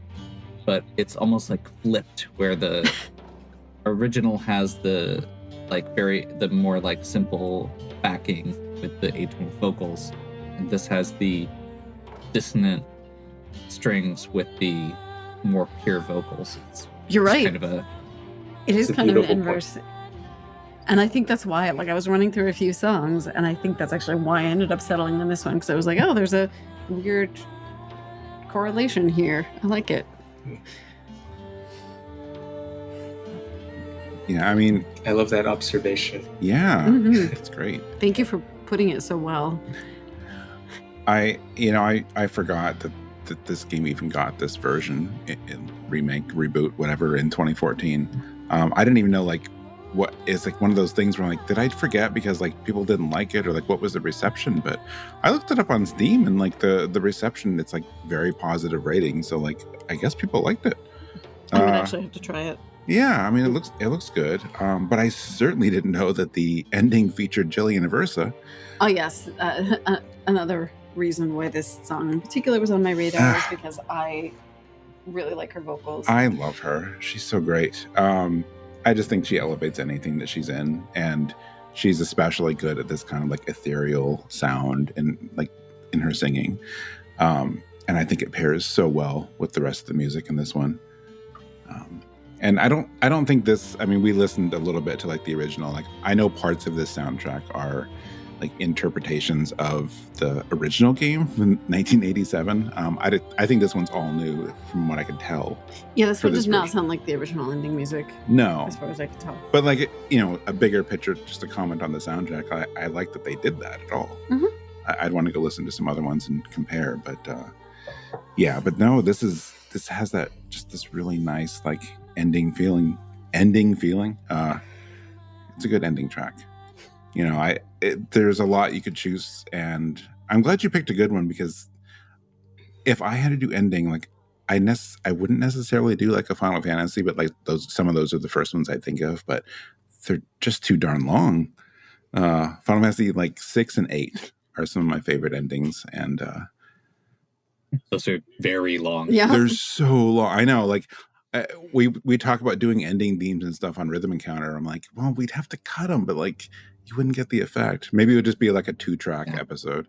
but it's almost like flipped, where the original has the more like simple backing with the atonal vocals, and this has the dissonant strings with the more pure vocals. You're right. It is It's a kind of an beautiful inverse. And I think that's why, like, I was running through a few songs, and I think that's actually why I ended up settling on this one, because I was like, oh, there's a weird correlation here. I like it. Yeah, I mean, I love that observation. yeah, Mhm. it's great. Thank you for putting it so well. I forgot that this game even got this version in remake, reboot, whatever, in 2014. I didn't even know like what is like one of those things where I'm like, did I forget because like people didn't like it, or like what was the reception? But I looked it up on Steam, and like the reception, it's like very positive rating. So like I guess people liked it. I'm gonna actually have to try it. Yeah, I mean it looks good. But I certainly didn't know that the ending featured Jillian Aversa. Oh yes, another reason why this song in particular was on my radar is because I really like her vocals. I love her. She's so great. I just think she elevates anything that she's in, and she's especially good at this kind of like ethereal sound and like in her singing. And I think it pairs so well with the rest of the music in this one. And I don't think this, I mean, we listened a little bit to like the original, like I know parts of this soundtrack are like interpretations of the original game from 1987. I think this one's all new from what I could tell. Yeah, this one does not version. sound like the original ending music, No, as far as I can tell. but like, you know, a bigger picture, just a comment on the soundtrack. I like that they did that at all. Mhm. I'd want to go listen to some other ones and compare, but yeah, but no, this has that, just this really nice like ending feeling. It's a good ending track. there's a lot you could choose, and I'm glad you picked a good one, because if I had to do ending, like I wouldn't necessarily do like a Final Fantasy, but like some of those are the first ones I think of, but they're just too darn long. Final Fantasy like 6 and 8 are some of my favorite endings, and those are very long. Yeah, they're so long. I know, like we talk about doing ending themes and stuff on Rhythm Encounter. I'm like, well, we'd have to cut them, but like you wouldn't get the effect. Maybe it would just be like a 2-track episode.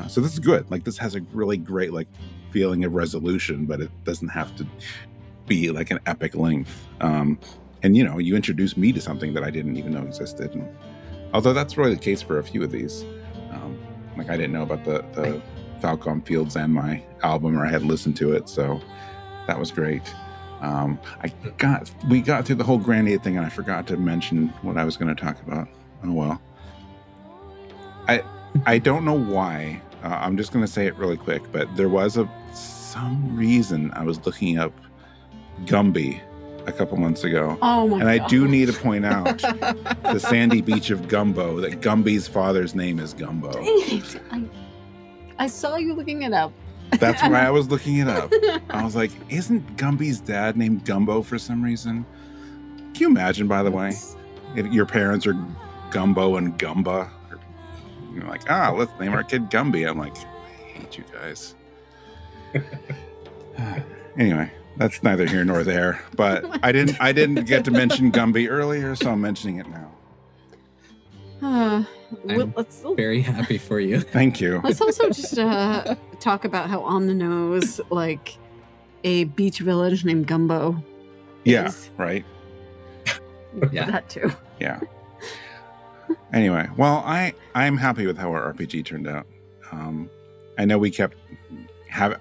So this is good. Like this has a really great like feeling of resolution, but it doesn't have to be like an epic length. And you introduced me to something that I didn't even know existed. And although that's really the case for a few of these. Like I didn't know about the Falcom Field Zanmai album, or I had listened to it, so that was great. We got through the whole Grand 8 thing, and I forgot to mention what I was going to talk about. Oh well. I don't know why. I'm just going to say it really quick, but there was some reason I was looking up Gumby a couple months ago. Oh my God. I do need to point out the sandy beach of Gumbo, that Gumby's father's name is Gumbo. Dang it. I saw you looking it up. That's why I was looking it up. I was like, isn't Gumby's dad named Gumbo for some reason? Can you imagine, by the way, if your parents are Gumbo and Gumba? You're like, let's name our kid Gumby. I'm like, I hate you guys. Anyway, that's neither here nor there. But I didn't get to mention Gumby earlier, so I'm mentioning it now. Let's very happy for you. Thank you. Let's also just talk about how on the nose, like a beach village named Gumbo. Yeah, is. right. Yeah, that too. Yeah. Anyway, well, I'm happy with how our RPG turned out. I know we kept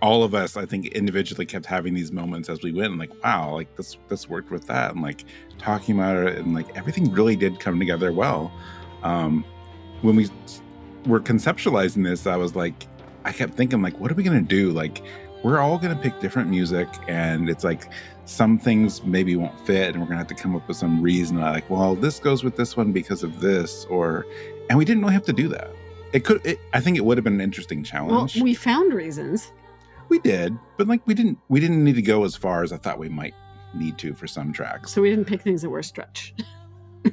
all of us, I think, individually kept having these moments as we went, and like, wow, like this worked with that, and like talking about it, and like everything really did come together well. When we were conceptualizing this, I kept thinking, like, what are we gonna do? Like, we're all gonna pick different music, and it's like some things maybe won't fit, and we're gonna have to come up with some reason. Like, well, this goes with this one because of this, and we didn't really have to do that. I think it would have been an interesting challenge. Well, we found reasons. We did, but like we didn't need to go as far as I thought we might need to for some tracks. So we didn't pick things that were a stretch.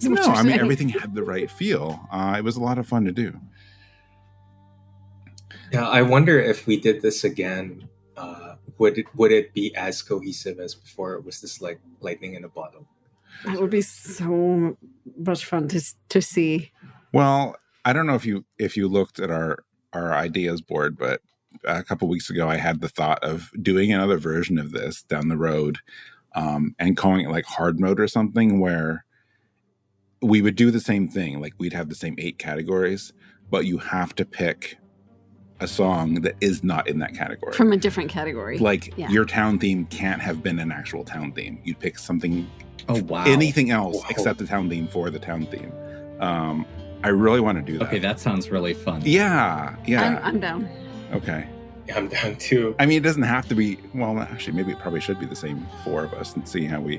No, I mean, everything had the right feel. It was a lot of fun to do. Yeah, I wonder if we did this again, would it be as cohesive as before? It was this like lightning in a bottle. That would be so much fun to see. Well, I don't know if you looked at our ideas board, but a couple weeks ago I had the thought of doing another version of this down the road, and calling it like hard mode or something, where we would do the same thing. Like we'd have the same 8 categories, but you have to pick a song that is not in that category. From a different category. Like your town theme can't have been an actual town theme. You'd pick something, anything else except the town theme for the town theme. I really want to do that. Okay, that sounds really fun. Yeah. I'm down. Okay. Yeah, I'm down too. I mean, it doesn't have to be, well, actually, maybe it probably should be the same 4 of us and see how we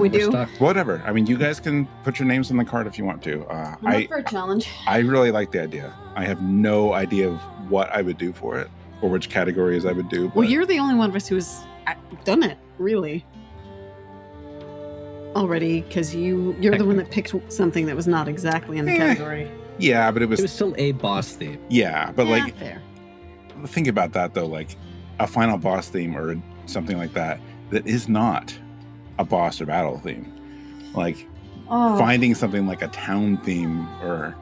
do. Stuck. Whatever. I mean, you guys can put your names on the card if you want to. I'm up for a challenge. I really like the idea. I have no idea of what I would do for it or which categories I would do. But... Well, you're the only one of us who's done it, really. Already, because you're the one that picked something that was not exactly in the category. Yeah, but it was still a boss theme. Yeah, but like, fair. Think about that though, like a final boss theme or something like that is not a boss or battle theme. Like finding something like a town theme, or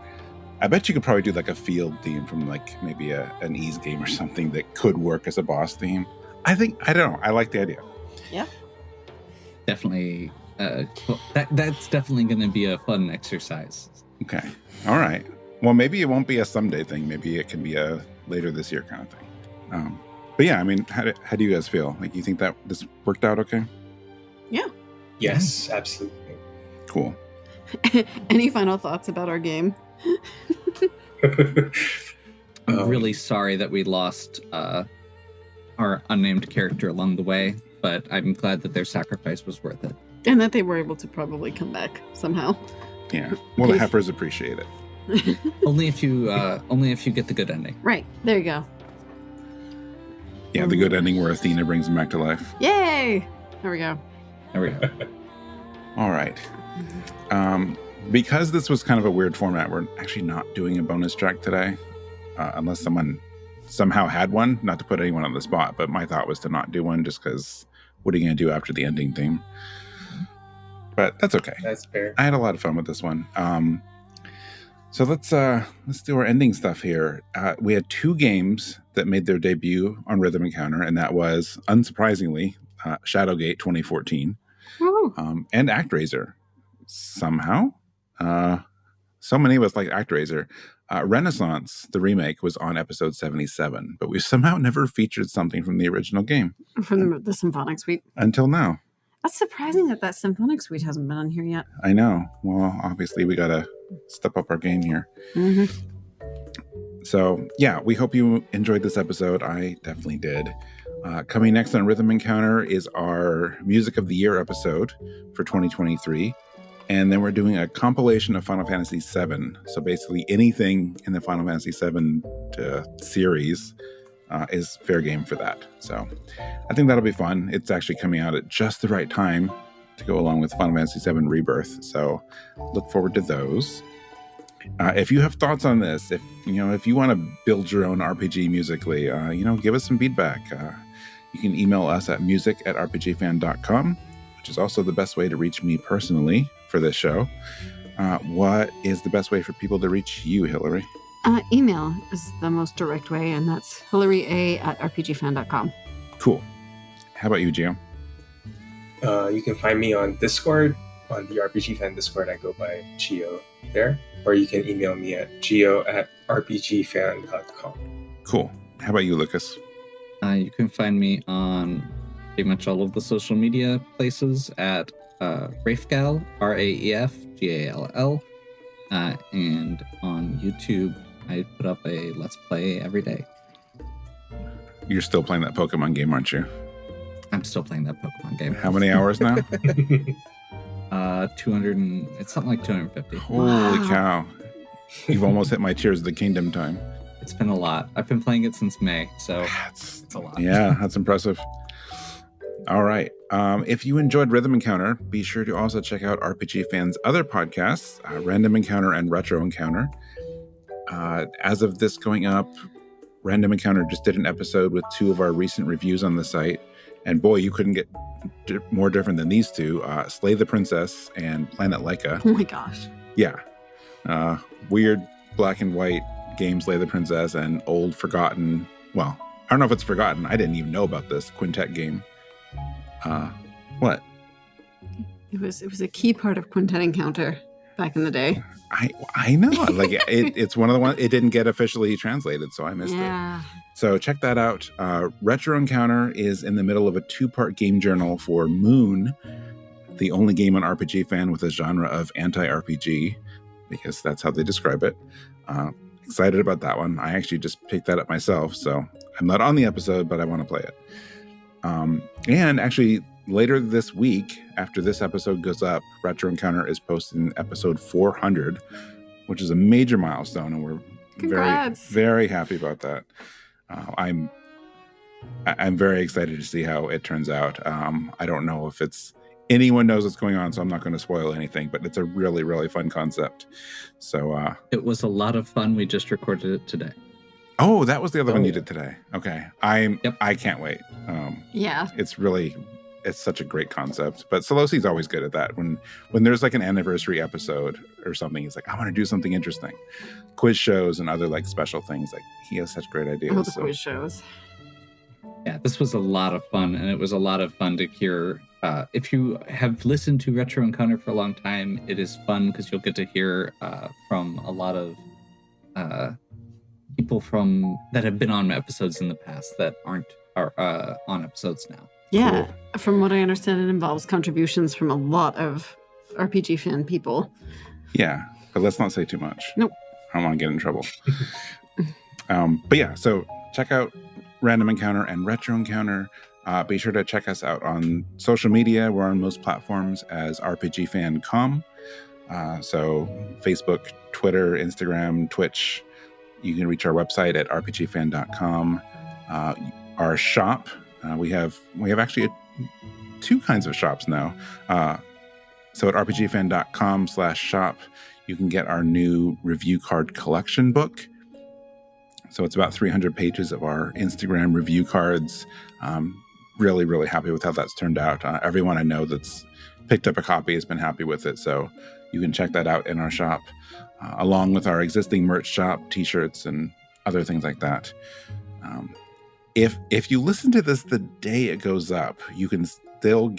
I bet you could probably do like a field theme from like maybe an Ease game or something that could work as a boss theme. I don't know. I like the idea. Yeah. Definitely. That's definitely going to be a fun exercise. Okay. All right. Well, maybe it won't be a someday thing. Maybe it can be a later this year kind of thing. But yeah, I mean, how do you guys feel? Like, you think that this worked out okay? Yeah. Yes, absolutely. Cool. Any final thoughts about our game? I'm really sorry that we lost our unnamed character along the way, but I'm glad that their sacrifice was worth it. And that they were able to probably come back somehow. Yeah. Well, the heifers appreciate it. only if you get the good ending. Right. There you go. Yeah, the good ending where Athena brings him back to life. Yay! There we go. There we go. All right. Because this was kind of a weird format, we're actually not doing a bonus track today, unless someone somehow had one. Not to put anyone on the spot, but my thought was to not do one just because what are you going to do after the ending theme? But that's okay. That's fair. I had a lot of fun with this one. So let's do our ending stuff here. We had 2 games that made their debut on Rhythm Encounter, and that was, unsurprisingly, Shadowgate 2014 and Actraiser. Somehow, so many of us like Actraiser. Renaissance, the remake, was on episode 77, but we somehow never featured something from the original game. From the Symphonic Suite. Until now. That's surprising that Symphonic Suite hasn't been on here yet. I know. Well, obviously we got to step up our game here. Mm-hmm. So, yeah, we hope you enjoyed this episode. I definitely did. Coming next on Rhythm Encounter is our Music of the Year episode for 2023. And then we're doing a compilation of Final Fantasy VII. So basically anything in the Final Fantasy VII series is fair game for that. So I think that'll be fun. It's actually coming out at just the right time to go along with Final Fantasy VII Rebirth. So look forward to those. If you have thoughts on this, if you want to build your own RPG musically, give us some feedback. You can email us at music@rpgfan.com, which is also the best way to reach me personally for this show. What is the best way for people to reach you, Hilary? Email is the most direct way, and that's hilary@rpgfan.com. Cool. How about you, Gio? You can find me on Discord, on the RPG Fan Discord. I go by Gio there. Or you can email me at gio@rpgfan.com. Cool. How about you, Lucas? You can find me on pretty much all of the social media places at Raefgal, RAEFGALL. And on YouTube, I put up a Let's Play every day. You're still playing that Pokemon game, aren't you? I'm still playing that Pokemon game. How many hours now? 200 and it's something like 250. Holy cow. You've almost hit my Tears of the Kingdom time. It's been a lot. I've been playing it since May, so it's a lot. Yeah, that's impressive. All right. If you enjoyed Rhythm Encounter, be sure to also check out RPG Fan's other podcasts, Random Encounter and Retro Encounter. As of this going up, Random Encounter just did an episode with 2 of our recent reviews on the site. And boy, you couldn't get more different than these 2, Slay the Princess and Planet Laika. Oh my gosh. Yeah. Weird black and white game, Slay the Princess, and old forgotten, well, I don't know if it's forgotten. I didn't even know about this quintet game. What? It was a key part of Quintet Encounter back in the day. I know. Like it's one of the ones, it didn't get officially translated, so I missed it. So check that out. Retro Encounter is in the middle of a 2-part game journal for Moon, the only game on RPG Fan with a genre of anti-RPG, because that's how they describe it. Excited about that one. I actually just picked that up myself, so I'm not on the episode, but I want to play it. And actually, later this week, after this episode goes up, Retro Encounter is posting episode 400, which is a major milestone, and we're Congrats. very, very happy about that. I'm very excited to see how it turns out. I don't know if anyone knows what's going on, so I'm not going to spoil anything, but it's a really, really fun concept. So it was a lot of fun. We just recorded it today. Oh, that was the other one you did today. Okay. I can't wait. Yeah. It's such a great concept. But Solosi's always good at that. When there's like an anniversary episode or something, he's like, I want to do something interesting. Quiz shows and other like special things. Like he has such great ideas. Oh, the quiz shows. Yeah, this was a lot of fun, and it was a lot of fun to hear. If you have listened to Retro Encounter for a long time, it is fun because you'll get to hear from a lot of people that have been on episodes in the past that aren't on episodes now. Yeah, Cool. From what I understand, it involves contributions from a lot of RPG fan people. Yeah, but let's not say too much. Nope. I don't want to get in trouble. But yeah, so check out Random Encounter and Retro Encounter. Be sure to check us out on social media. We're on most platforms as RPG Fan.com. So Facebook, Twitter, Instagram, Twitch. You can reach our website at rpgfan.com. Our shop, we have actually two kinds of shops now. So at rpgfan.com/shop, you can get our new review card collection book. So it's about 300 pages of our Instagram review cards. Really, really happy with how that's turned out. Everyone I know that's picked up a copy has been happy with it. So you can check that out in our shop, along with our existing merch shop, t-shirts, and other things like that. If you listen to this the day it goes up, you can still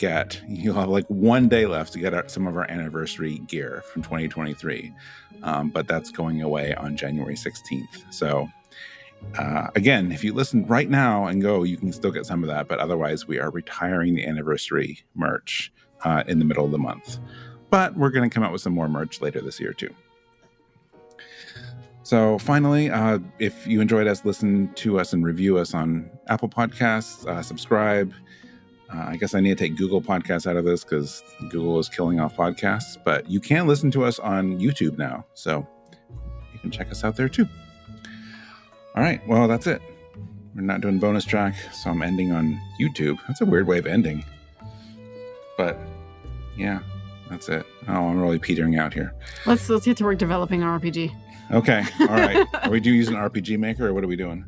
you'll have like 1 day left to get some of our anniversary gear from 2023. But that's going away on January 16th. So again, if you listen right now and go, you can still get some of that. But otherwise, we are retiring the anniversary merch in the middle of the month. But we're going to come out with some more merch later this year too. So finally, if you enjoyed us, listen to us and review us on Apple Podcasts, subscribe. I guess I need to take Google Podcasts out of this because Google is killing off podcasts. But you can listen to us on YouTube now. So you can check us out there too. All right. Well, that's it. We're not doing bonus track, so I'm ending on YouTube. That's a weird way of ending. But yeah, that's it. Oh, I'm really petering out here. Let's get to work developing our RPG. Okay. All right. Are we using an RPG Maker or what are we doing?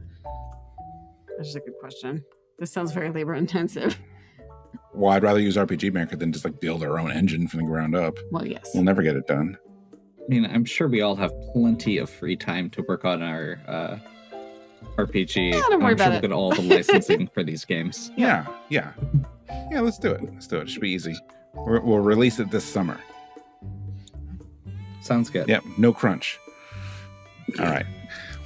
That's a good question. This sounds very labor intensive. Well, I'd rather use RPG Maker than just like build our own engine from the ground up. Well, yes. We'll never get it done. I mean, I'm sure we all have plenty of free time to work on our RPG. Yeah, don't worry about we'll it. get all the licensing for these games. Yeah. Let's do it. It should be easy. We'll release it this summer. Sounds good. Yep. No crunch. All right.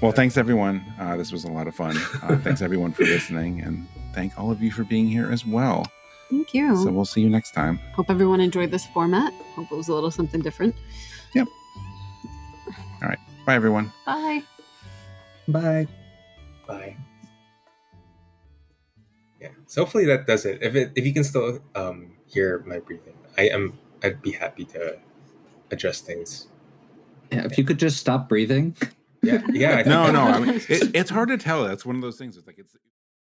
Well, thanks everyone. This was a lot of fun. Thanks everyone for listening, and thank all of you for being here as well. Thank you. So we'll see you next time. Hope everyone enjoyed this format. Hope it was a little something different. Yep. All right. Bye, everyone. Bye. Bye. Bye. Yeah. So hopefully that does it. If you can still hear my breathing, I'd be happy to adjust things. Yeah, if you could just stop breathing. Yeah. No. I mean, it's hard to tell. That's one of those things. It's like it's.